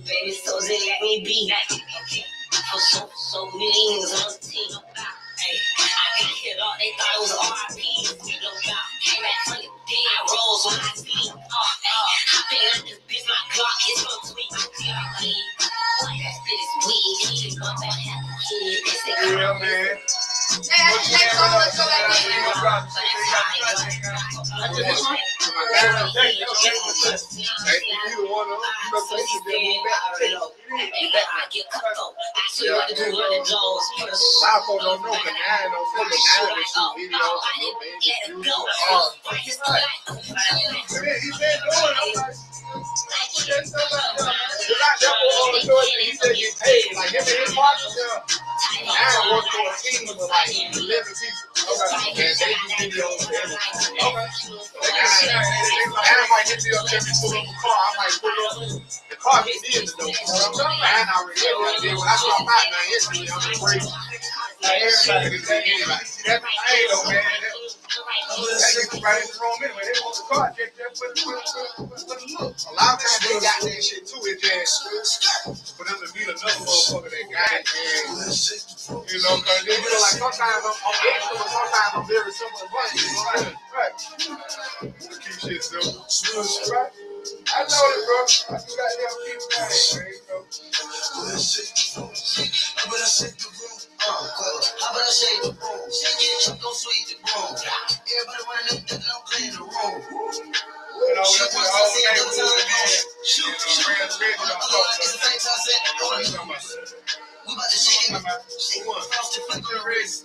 Baby, so they let me be. For so millions on the team. Hey, I got hit up, they thought it was RIP. No doubt, came back from the dead, rolls on my feet. Hopping out this bitch, my Glock is so sweet. What that shit is weed. She gon' have Yeah, man. Hey, next song, let's go back in. I work for a team of like 11 people. And they do videos for everything. And I might hit me up every pull up a car. I might pull up. The car hit me in the door. And I already did. When I drop out now, instantly I'm crazy. Everybody can take anybody. That's the thing though, man. That nigga right in the room anyway. They want the car check there for the look. A lot of times they got that shit too. It just for them to meet another motherfucker that got it. And, you know, because they feel like sometimes I'm extra, but sometimes I'm very simple and blunt. You know what I mean? Right. Keep shit simple. Right. I know it, bro. I do that damn keep man. How about I shake the room? Shake it, go sweep the room. Everybody running up, thinking I'm playing the role. You know, that's the whole neighborhood, man. Shoot, it's the same time set. We about to shake it. Shake one. Frosted flip on the wrist.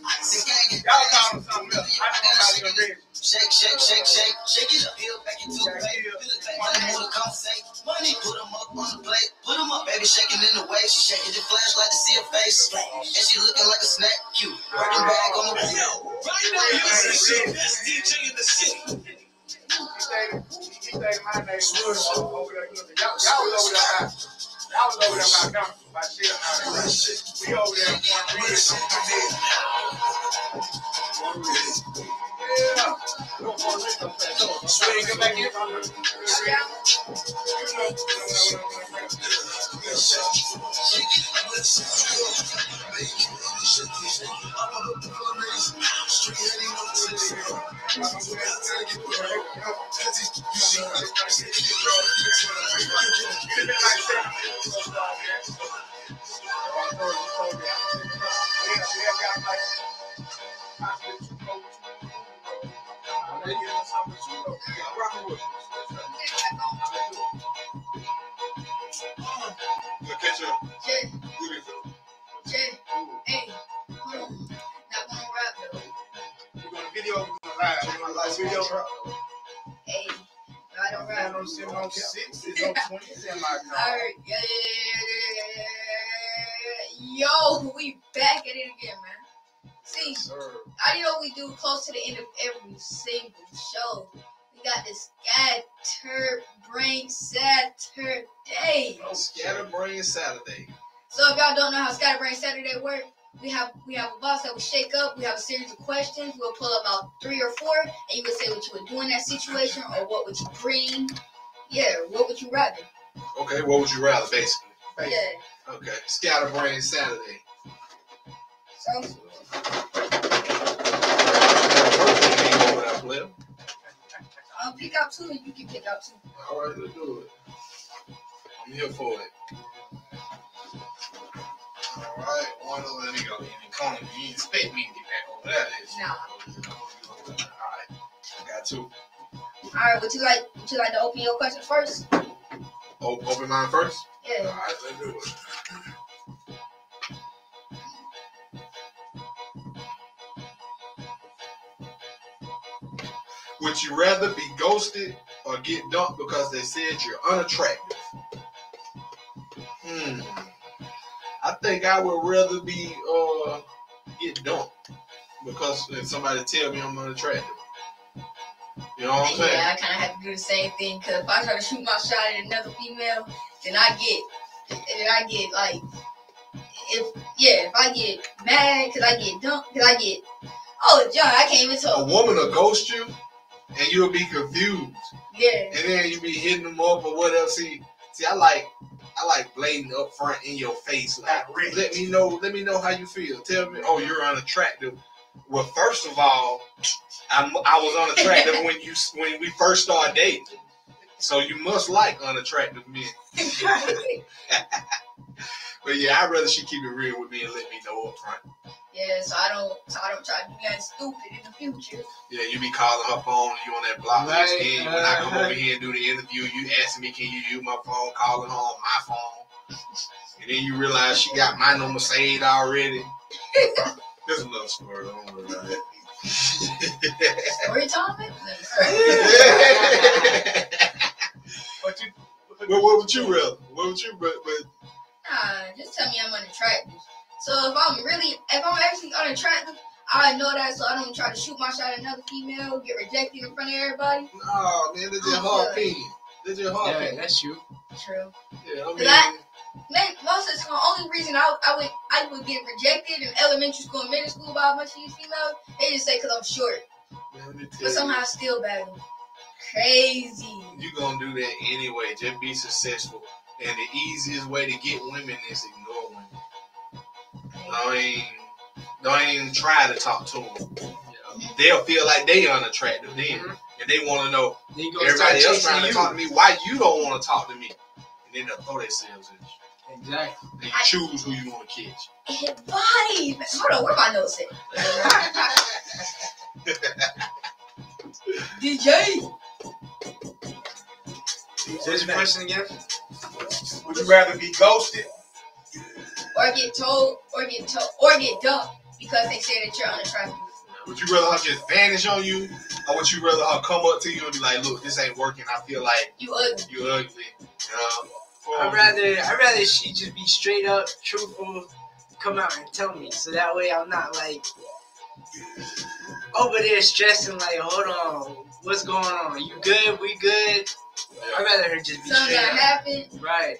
Y'all call him something else. I know about your red. Shake, shake, shake, shake. Shake it up. Peel back into the plate. Peel it back. Money more to compensate. Money, put them up on the plate. Put them up. Baby shaking in the way. She shaking the flashlight to see her face. And she looking like a snack. Cute. Working bag on the wheel. Right now, you're the best DJ in the city. He think my name was over there. Y'all was over there. Y'all was over there about now. By shit out there. We over there one reason. Yeah. Swing, come back in. Hey, hold on. Not gonna rap though. We're gonna video video, bro. Hey, I don't rap. On 6, it's on 20, it's in my car. Alright, yeah. Yo, we back at it again, man. See, I know we do close to the end of every single show. We got this Scatterbrain Saturday. Scatterbrain Saturday. So if y'all don't know how Scatterbrain Saturday works, we have a box that will shake up. We have a series of questions. We'll pull about 3 or 4, and you would say what you would do in that situation, or what would you bring. Yeah, what would you rather? Okay, what would you rather, basically? Yeah. Okay, Scatterbrain Saturday. So. Pick out 2, and you can pick out 2. All right, let's do it. I'm here for it. All right, one over there. You ain't calling me. You expect me to get back over there? Nah. All right, I got 2. All right, would you like to open your question first? Open mine first. Yeah. All right, let's do it. Would you rather be ghosted or get dumped because they said you're unattractive? I think I would rather be get dumped because if somebody tell me I'm unattractive. You know what I'm saying? Yeah, I kind of have to do the same thing, because if I try to shoot my shot at another female, then I get like, if I get mad because I get dumped, oh John, I can't even talk. A woman will ghost you and you'll be confused. Yeah. And then you be hitting them up or whatever. See, I like blatant up front in your face. Like, let me know how you feel. Tell me, oh, you're unattractive. Well, first of all, I was unattractive when we first started dating. So you must like unattractive men. But yeah, I'd rather she keep it real with me and let me know up front. Yeah, so I don't try to do nothing stupid in the future. Yeah, you be calling her phone, you on that block list. Right, Then when I come over here and do the interview, you asking me, can you use my phone, calling her on my phone. And then you realize she got my number saved already. There's another story, don't worry about it. Story time? What would you rather? What would you rather? Nah, just tell me I'm unattractive. So if I'm actually unattractive, I know that, so I don't try to shoot my shot at another female, get rejected in front of everybody. No, man, that's just her opinion. That's just her opinion. That's you. True. Yeah, I Man, most of the time, the only reason I would get rejected in elementary school and middle school by a bunch of these females, they just say because I'm short. But somehow I still bag them. Crazy. You gonna do that anyway. Just be successful. And the easiest way to get women is ignore women. Don't even try to talk to them. They'll feel like they unattractive then. And they want to know, everybody else trying to talk to me, why you don't want to talk to me? And then they'll throw themselves in. Exactly. And you choose who you want to catch. Body. Hold on, where my notes at? DJ. What's your question again? Would you rather be ghosted? Or get told, or get dumped because they say that you're unattractive. Would you rather her just vanish on you, or would you rather her come up to you and be like, "Look, this ain't working. I feel like you ugly." You ugly. I'd rather she just be straight up, truthful, come out and tell me, so that way I'm not like over there stressing. Like, hold on, what's going on? You good? We good? I'd rather her just be something straight up. Happen. Right.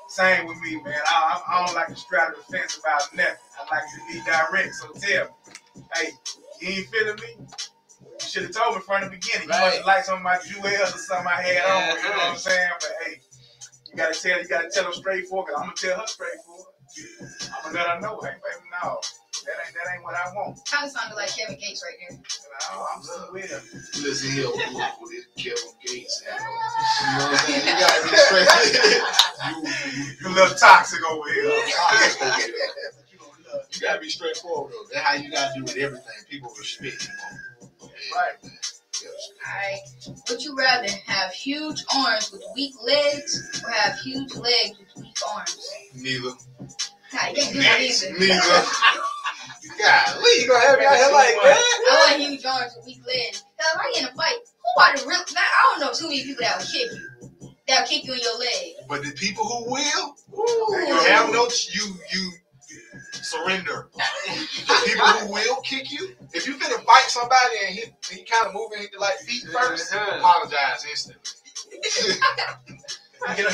Same with me, man. I don't like to straddle the fence about nothing. I like to be direct. So tell me, hey, you ain't feeling me? You should have told me from the beginning. You must have liked some of my jewels or something I had on. You know what I'm saying? But hey, you gotta tell them straightforward. Cause I'm gonna tell her straightforward. I'm gonna let her know, hey, baby, no, that ain't what I want. Kind of sounded like Kevin Gates right there. I'm still with him. Listen here, with this Kevin Gates. You know what I'm saying? You gotta be straight. You a little toxic over here. You gotta be straightforward though. That's how you gotta do with everything. People respect you. Right. Alright. Would you rather have huge arms with weak legs or have huge legs with weak arms? Neither. Nah, you can't do that either. Golly, you gonna have me out here like that? I want huge arms with weak legs. Cause if I get in a fight, who are the real? Now, I don't know too many people that will kick you. That'll kick you in your leg. But the people who will, you have no, you surrender. The people who will kick you, if you finna fight somebody and he kind of moving like feet first, apologize instantly.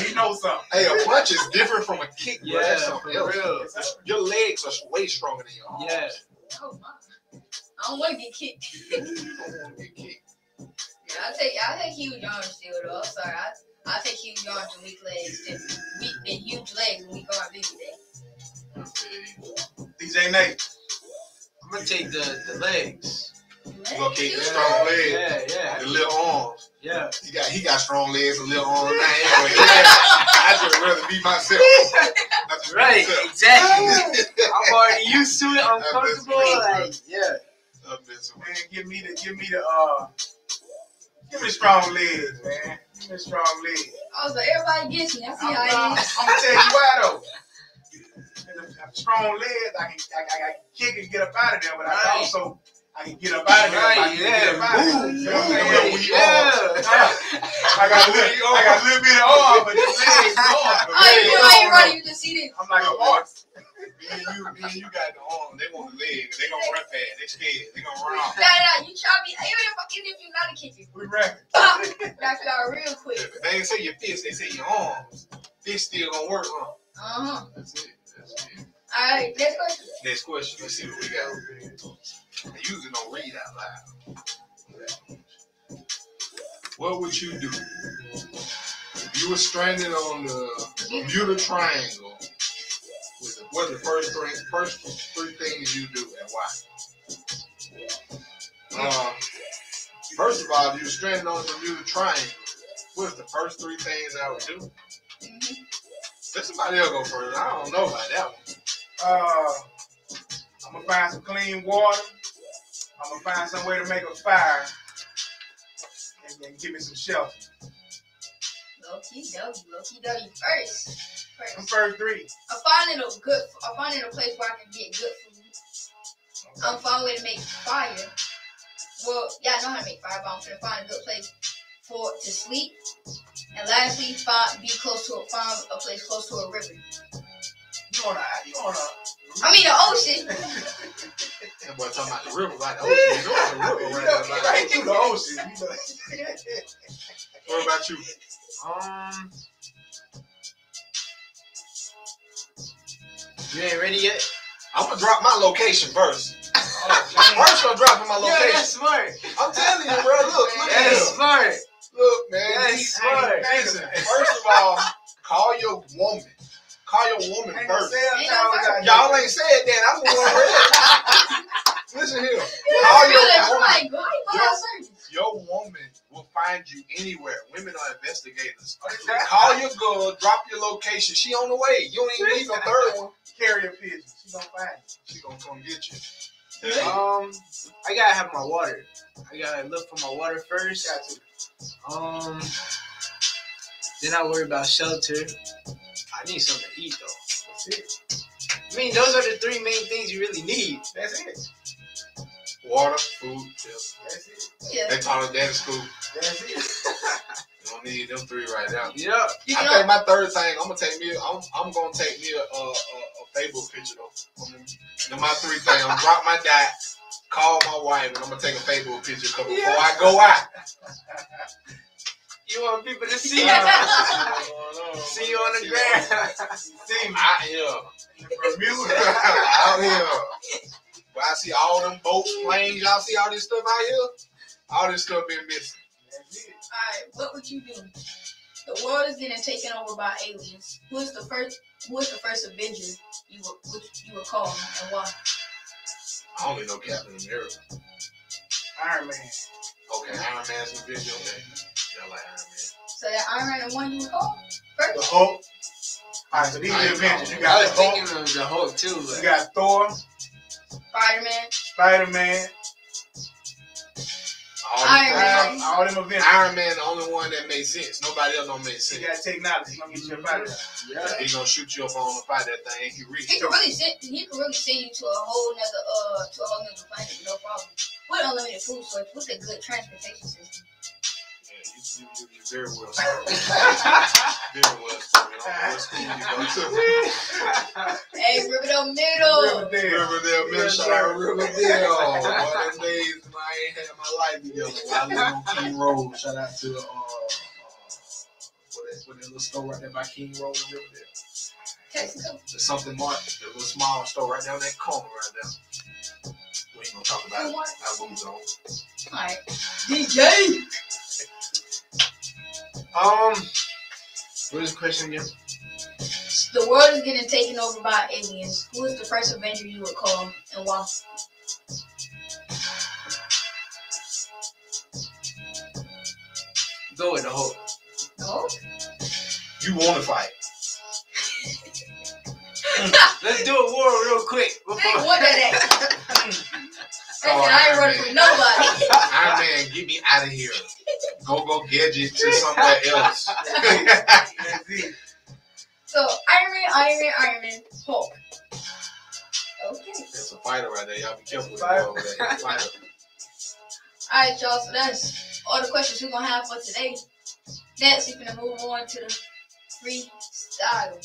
He knows something. Hey, a punch is different from a kick, bro. That's something else. Real. Your legs are way stronger than your arms. Yeah. Oh my! I don't want to get kicked. You don't want to get kicked. Yeah, I take huge arms still though. I'm sorry. I take huge arms and weak legs. And huge legs and weak arms any day. DJ Nate. I'm gonna take the legs. You gonna kick the strong legs? Yeah. The little arms. Yeah. He got strong legs and little arms. Anyway, I'd just rather be myself. Right, exactly. I'm already used to it. I'm comfortable. Like, yeah. Man, give me the strong legs, man. Give me the strong legs. I was like, everybody gets me. I see how it is. I'm gonna tell you why though. Strong legs, I can kick and get up out of there, but I can get up out of there. I got a little bit of arm, but the legs gone. Oh, you running? You just see this. I'm like a horse. Me and you got the arm. They want the legs. They gonna run fast. They scared. They gonna run off. Nah, you try me. Even if you're not a kicker, We rapping. knock you out real quick. They didn't say your fists. They say your arms. Fists still gonna work, huh? That's it. All right, next question. Next question. Let's see what we got. I usually don't read out loud. What would you do if you were stranded on the Bermuda Triangle? What are the first three things you do and why? First of all, if you're stranded on the Bermuda Triangle, what's the first three things I would do? Let somebody else go first. I don't know about that one. I'm gonna find some clean water. I'm gonna find some way to make a fire and give me some shelter. Low-key doggy. First. I'm first three. I'm finding a place where I can get good food. I'm finding a way to make fire. Well, yeah, I know how to make fire, but I'm gonna find a good place to sleep. And lastly, be close to find a place close to a river. You on a I mean the ocean. That boy talking about the river, right? The ocean. You know the river, right? Right through the ocean. What about you? You ain't ready yet? I'm gonna drop my location first. First, I'm dropping my location. Yeah, that's smart. I'm telling you, bro. Look That's smart. Look, man. That's smart. Listen, first of all, call your woman. Call your woman first. Y'all ain't said that. I'm the one ready. Listen here. Call your woman. Your woman will find you anywhere. Women are investigators. Call your girl. Drop your location. She on the way. You don't even need no third one. Carrier pigeon. She gonna find you. She gonna come get you. I gotta have my water. I gotta look for my water first. Then I worry about shelter. I need something to eat though. That's it. I mean, those are the three main things you really need. That's it. Water, food, chips. That's it. Yeah. They taught us that in school. That's it. You don't need them three right now. Yeah. I think my third thing, I'm gonna take me a Fable picture though. And my three things, I'm drop my dad, call my wife, and I'm gonna take a Fable picture before I go out. You want people to see you? See you on the ground. See me Out here. Bermuda. Out here. But I see all them boats, planes, y'all see all this stuff out here? All this stuff been missing. That's it. Alright, what would you do? The world is getting taken over by aliens. Who is the first Avenger you would call and why? I only know Captain America. Iron Man. Okay, Iron Man's Avenger. Okay. Yeah, I like Iron Man. So that Iron Man the one you would call first? The Hulk. Alright, so these are the Avengers. You I got was the Hulk. thinking of the Hulk too. You got Thor, Spider-Man. All them Avengers. Iron Man the only one that makes sense. Nobody else don't make sense. You got technology. He gonna get you up out of there. Yeah. He gonna shoot you up on the fight that thing. He reach. He can really send you to a whole nother planet with no problem. With unlimited food source, with a good transportation system. Yeah, you very well spoken. Very well spoken. I don't know what school you go to. Hey, Riverdale Middle. Riverdale Middle. Shout out Riverdale. One of them days when I ain't had my life together. I live on King Road. Shout out to what that little store right there by King Road in Riverdale. There's something marked. There's a little small store right down that corner right there. We ain't gonna talk about it. I moved on. Alright. DJ! What is the question again? The world is getting taken over by aliens. Who is the first Avenger you would call and why? Go with the Hulk. No? You want to fight? Let's do a war real quick. Hey, what that? I ain't running from nobody. Iron Man, get me out of here. Go gadget to somewhere else. So Iron Man, Hulk. Okay. That's a fighter right there. Y'all be careful with that. Fighter. Alright, y'all, so that's all the questions we're gonna have for today. Next, we're gonna move on to the freestyle.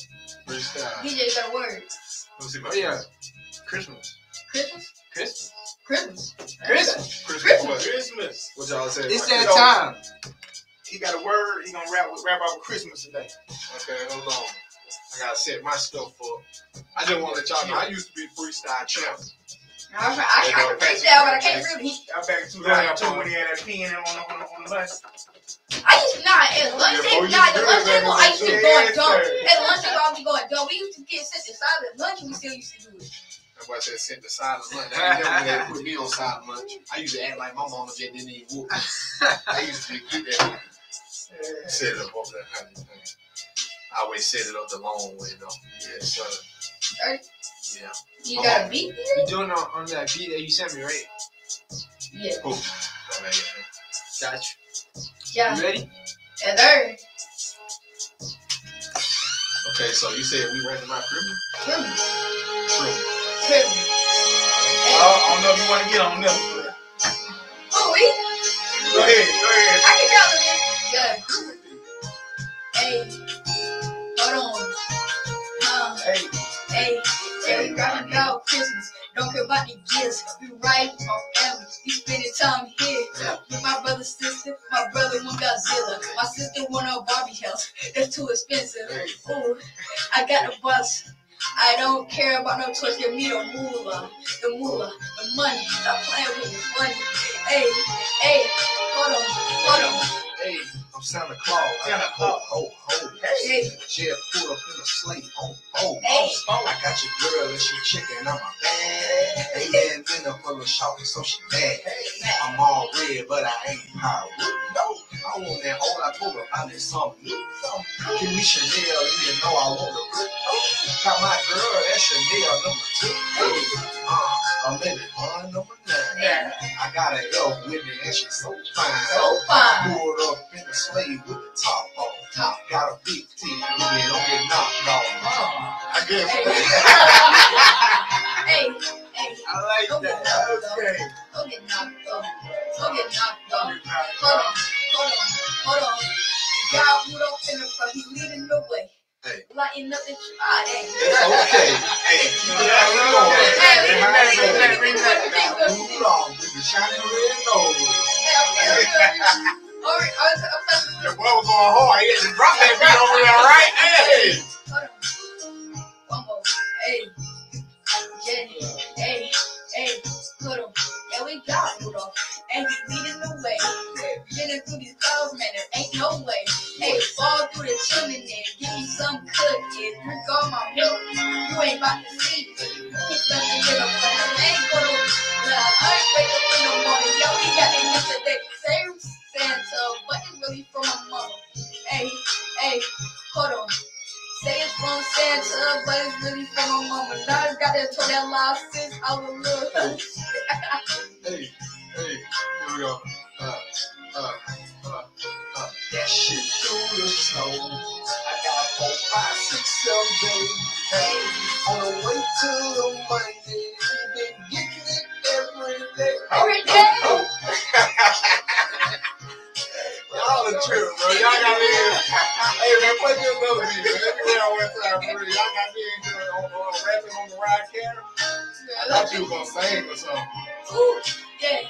Freestyle. DJ, you got a word? Let's see Oh yeah. Christmas. Christmas? What y'all say? It's that time. He got a word. He gonna rap out with Christmas today. Okay, hold on. I gotta set my stuff up. I just want to let y'all know I used to be freestyle champ. I can freestyle, but I can't really. Y'all back in 2002 when he had that pen on the bus. I used to not at lunch table. The lunch table, I used to be going dumb. At lunch table, I would be going dumb. We used to get sent to silent lunch, and we still used to do it. That's why I said sent to silent lunch. They never had to put me on silent lunch. I used to act like my mama just didn't even whoop me. I used to get that. Set it up over that kind of thing. I always set it up the long way though. Yes, sir. Right. Yeah. You got a beat? You doing on that beat that you sent me, right? Yeah. Cool. Got you. Yeah. You ready? And there. Okay, so you said we renting my crib? True. True. I don't know if you want to get on them. Oh, Go ahead. I can tell them. Yeah. Hey. Hold on. Hey, rapping about Christmas. Don't care about the gifts. We right with my family. We spending time here. With my brother, sister. My brother want Godzilla. My sister want a Barbie house. That's too expensive. Ooh, I got the bus. I don't care about no toys. Give me the moolah, the money. Stop playing with the money. Hey, hold on. Hey, I'm Santa Claus. Santa Claus. Ho. Hey. Jet pulled up in a sleigh on boat. Hey. I got your girl and she chicken on my bag. Hey, man, dinner full of chocolate, so she mad. I'm all red, but I ain't high. No, I want that old. I told her I need something new. Give me Chanel, you know I want the good. Got my girl, that's Chanel number 2. Maybe one number 9. I got an elf with me and she's so fine. Pulled up in the sleigh with the top off. Got a big teeth, you don't get knocked off. I guess. Hey. I like Don't that. get knocked off. Okay. Don't get knocked off. Hold on. God put up in the front. He's leading the way. Hey. Lighting up the tree. Okay. Hey. Bring that. Rudolph with the shiny red nose. Your boy was going hard. He had to drop that beat over there, right? Hey. One more. Hey. Hold on. Yeah, we got Rudolph. And he's leading the way. Getting through these clouds, man, there ain't no way. Hey, fall through the chimney, give me some cookies. Drink all my milk, you ain't about to see. He's something to the front. I ain't gonna lie. I ain't wake up in the morning. Yo, we got it today. Same Santa, but it's really from my mama. Hey, hold on. Say it's from Santa, but it's really from my mama. Now I got that told that lie since I was little. Hey, here we go. That shit through the snow. I got 4, 5, 6, 7 days. Hey, on the way to the Monday, been getting it every day. Every day. Y'all the trip, bro. Y'all got me in. Hey, man, play me another beat, man. Everywhere I went to, y'all got me in here on rapping on the ride camera. I thought you were going to sing or something. Ooh, yeah.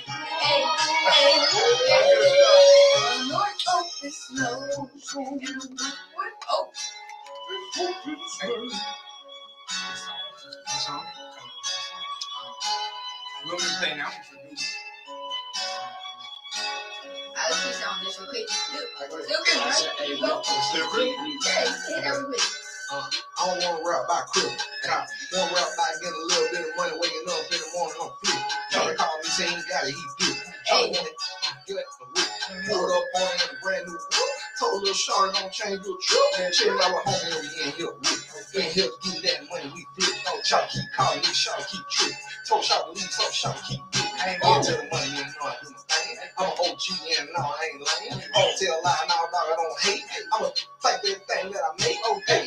Hey. North of the snow. Oh. Song. What we play now? I was just on this real quick. Still good, right? You go. Still quick? Yeah, you hit that real quick. I don't want to rap by crib. I want to rap by getting a little bit of money, waking up in the morning on flip. Charlie called me saying he got it, he did. Charlie wanted to get a whip. Pulled up on him a brand new whip. Told little Charlie don't change your trip. Man, chill out with homie and we ain't here with. Ain't here to get that money, we did. Oh, Charlie keep calling me, Charlie keep tripping. Told Charlie to leave, so Charlie keep getting. I ain't getting to the money, you know I do my thing. I'm an OG and no, I ain't lying. I don't tell a lie, now I don't hate. I'ma fight that thing that I make, okay.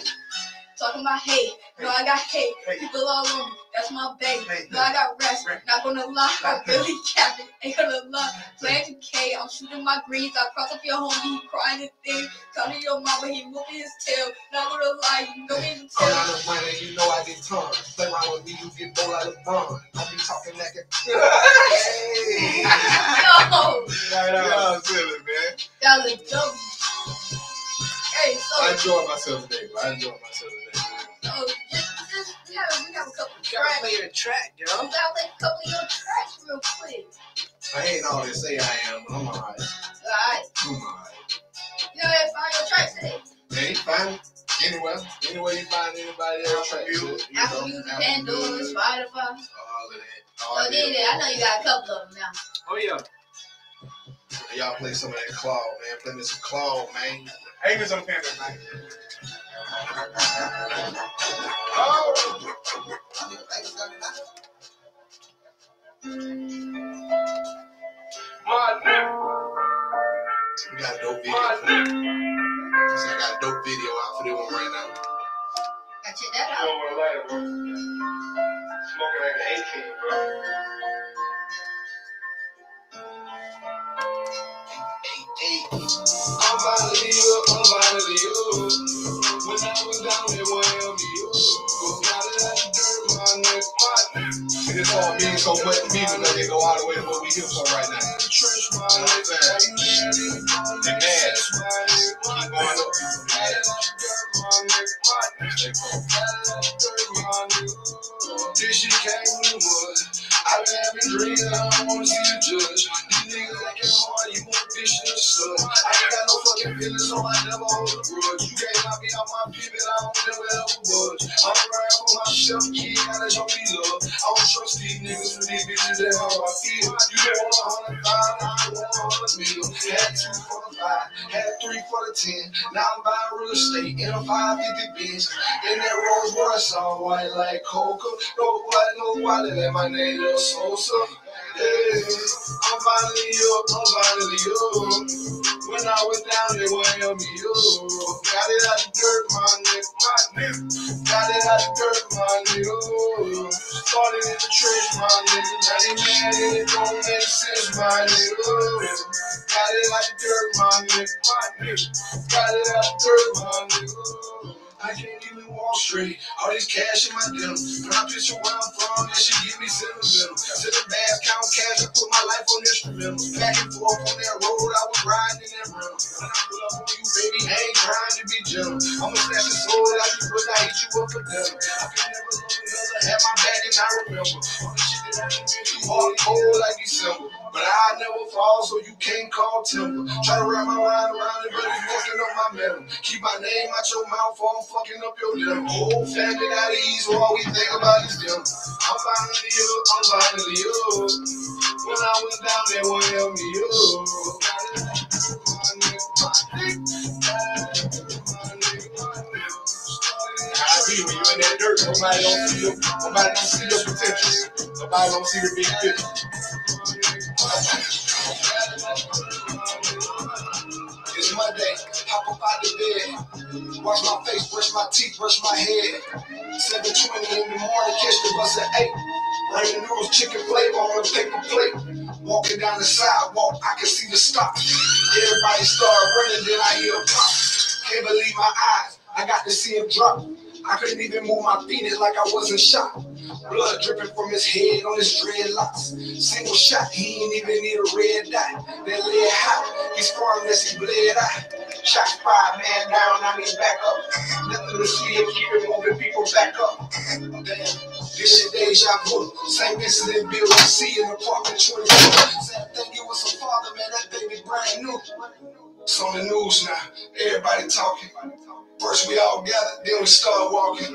Talking about hate, no, I got hate. People all on me, that's my baby. No, I got rest, not gonna lie, I'm really capping, ain't gonna lie. Playing 2K, I'm shooting my greens. I cross up your homie, he crying and thing. Come to your mama, he whooping his tail. Not gonna lie, you know me to I'm tell. out of money, you know I get tons. Play around with me, you get bold out of fun. Don't be talking like a. Hey! No! Y'all silly, man. That was a W. Hey, so. I enjoyed myself today, bro. So, just we have a couple You gotta tracks. play the track, yo. You gotta play a couple of your tracks real quick. I ain't all they say I am, but I'm alright. Alright. I'm alright. You know, if find your tracks today. Man, you find it anywhere you find anybody else track shit. Apple Music, Pandora, Spotify. All of that. Oh, did it? I know you got a couple of them now. Oh, yeah. Y'all play some of that claw, man. Play me some claw, man. Hey, Miss O'Panda, man. We got a dope video. So I got a dope video out for this one right now. I check that out. Smoking like an 18, bro. I'm finally up. When I was down there, well, you got it like dirt, my nigga. This song means so much to me because they go all the way to what we here for right now. You know what I'm saying? They mad. Keep going up. This shit came from the mud. I've been having dreams, I don't wanna see you judge. These niggas acting hard, you want bitch to the stud. I ain't got no fucking feelings, so I never hold a grudge. You can't knock me out my pivot, I don't never ever budge. I'm around for myself, kid, gotta show me love. I don't trust these niggas with these bitches, that's how I feel. You don't want 100,000, I want 100 million. Had 2 for the 5, had 3 for the 10. Now I'm buying real estate in a 550 Benz. In that Rolls Royce, all white like Coca. Nobody let my name Lil Sosa. Hey, I'm finally up. When I was down, they wouldn't help me up. Got it out the dirt, my nigga. Got it out the dirt, my nigga. Started in the trench, my nigga. Now they mad and it don't make sense, my nigga. Got it out the dirt, my nigga. Got it out the dirt, my nigga. I can't even walk straight. All this cash in my denim. When I picture where I'm from, that shit give me sentimental. To the bass, count cash, I put my life on instrumental. Back and forth on that road, I was riding in that rental. When I pull up on you, baby, I ain't trying to be gentle. I'ma snatch the soul out you, but I hit you up for dinner. I can never love another, have my back and I remember. All the shit that I done been through, hard cold like December. But I never fall, so you can't call timber. Try to wrap my mind around it, but it's fucking up my metal. Keep my name out your mouth, or I'm fucking up your liver. Whole family got ease, so all we think about is them. I'm finally up. When I was down there, won't help me I see when you in that dirt, nobody don't see your potential. Nobody don't see the big picture. It's Monday, hop up out the bed, wash my face, brush my teeth, brush my head. 7:20 in the morning, catch the bus at 8. Rain noodles, chicken flavor on a paper plate. Walking down the sidewalk, I can see the stop. Everybody start running, then I hear a pop. Can't believe my eyes, I got to see him drop. I couldn't even move my feet, it's like I wasn't shot. Blood dripping from his head on his dreadlocks. Single shot, he ain't even need a red dot. That lead hot, he's scoring unless he bled out. Shots fired, man down, I need back up. Nothing to see him, keep it moving, people back up. Damn, this shit deja vu. Same incident, Bill C in apartment 24. Sad thing, it was a father, man, that baby brand new. It's on the news now, everybody talking. First we all gathered, then we start walking.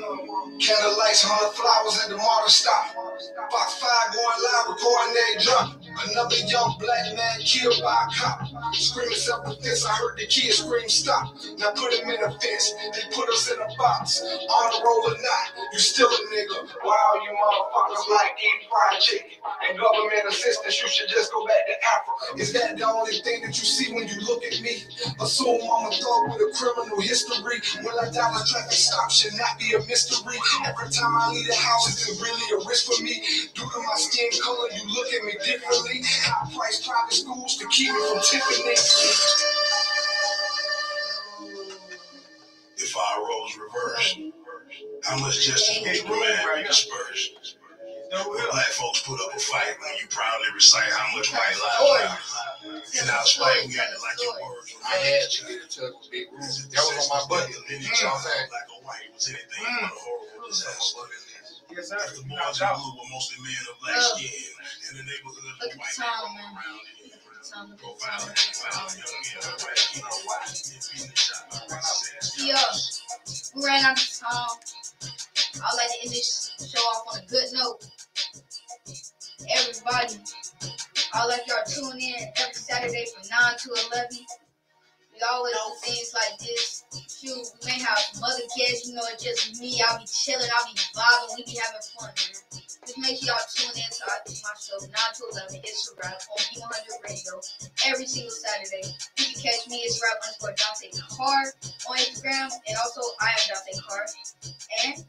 Candle lights, 100 flowers at the martyr stop. Fox 5 going live, recording they drop. Another young black man killed by a cop. Screaming self-defense, I heard the kids scream stop. Now put him in a fence, they put us in a box. On the roll or not, you still a nigga. Wow, you motherfuckers like eating fried chicken. And government assistance, you should just go back to Africa. Is that the only thing that you see when you look at me? Assume I'm a thug with a criminal history. When I die, my traffic stop should not be a mystery. Every time I leave the house, it's really a risk for me. Due to my skin color, you look at me differently. High price private schools to keep me from Tiffany. If our roles reversed, how much justice would the man be dispersed? Black folks put up a fight when you proudly recite how much white lives matter. In our spite, we acted like your words were I had to get into a big room. That was on my bucket. You know what I'm saying? Black or white was anything but a horrible disaster. Yes, sir. The boys in blue were mostly men of black skin. In the neighborhood, Look at white the time, man. around here. Look at the Profiling, time. young men of black skin. Beating the shot by racist. Yo, we ran out of time. I'd like to end this show off on a good note. Everybody, I'd like y'all tune in every Saturday from 9 to 11. We always do things like this. shoot, we may have some other guests, you know, it's just me. I'll be chilling, I'll be vibing, we be having fun, man. Just make sure y'all tune in to my show, 9 to 11. It's a Rap on B100 Radio every single Saturday. You can catch me, it's Rap _ Dante Carr on Instagram, and also I am Dante Carr. And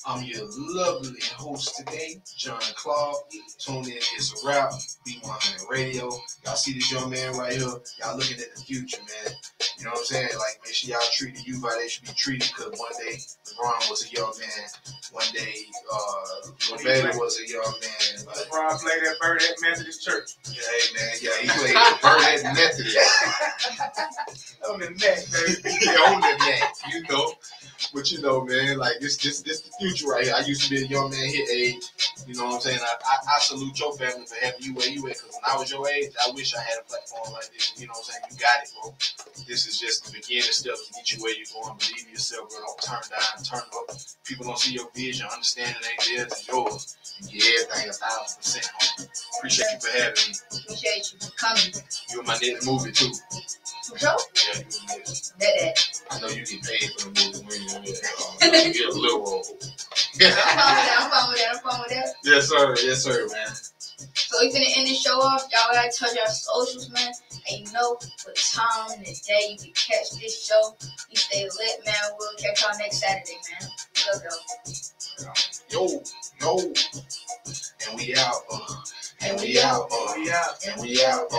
I'm your lovely host today, John Claude. Tune in, it's a Rap, B100 Radio. Y'all see this young man right here? Y'all looking at the future, man. You know what I'm saying? Like, make sure y'all treat the youth how they should be treated, because one day LeBron was a young man. One day, LeBron was a young man. Like, LeBron played at Burnett Methodist Church. Yeah, hey, man. Yeah, he played at Burnett Methodist. On the neck, baby. Yeah, on the neck, you know. But you know, man, like this the future right here. I used to be a young man his age. You know what I'm saying? I salute your family for having you where you at. Because when I was your age, I wish I had a platform like this. You know what I'm saying? You got it, bro. This is just the beginning steps to get you where you're going. Believe in yourself, bro. Don't turn down, turn up. People don't see your vision, understand it ain't theirs, it's yours. You get everything 1,000%, homie. Appreciate you for having me. appreciate you for coming. You in my next movie too. For sure? Yeah, you in this. That. I know you get paid for the movie when you get a little role. I'm fine with that. Yes, sir, man. So we finna end this show off. Y'all gotta touch our socials, man. And you know what time and the day you can catch this show. You stay lit, man. We'll catch y'all next Saturday, man. Love y'all. Yo. And we out. And we out. And we out.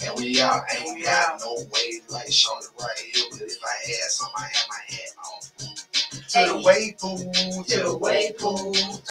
And we out. Ain't got no way like Charlotte right here. But if I had some, I had my hat on. To the way, fool. To the way, fool.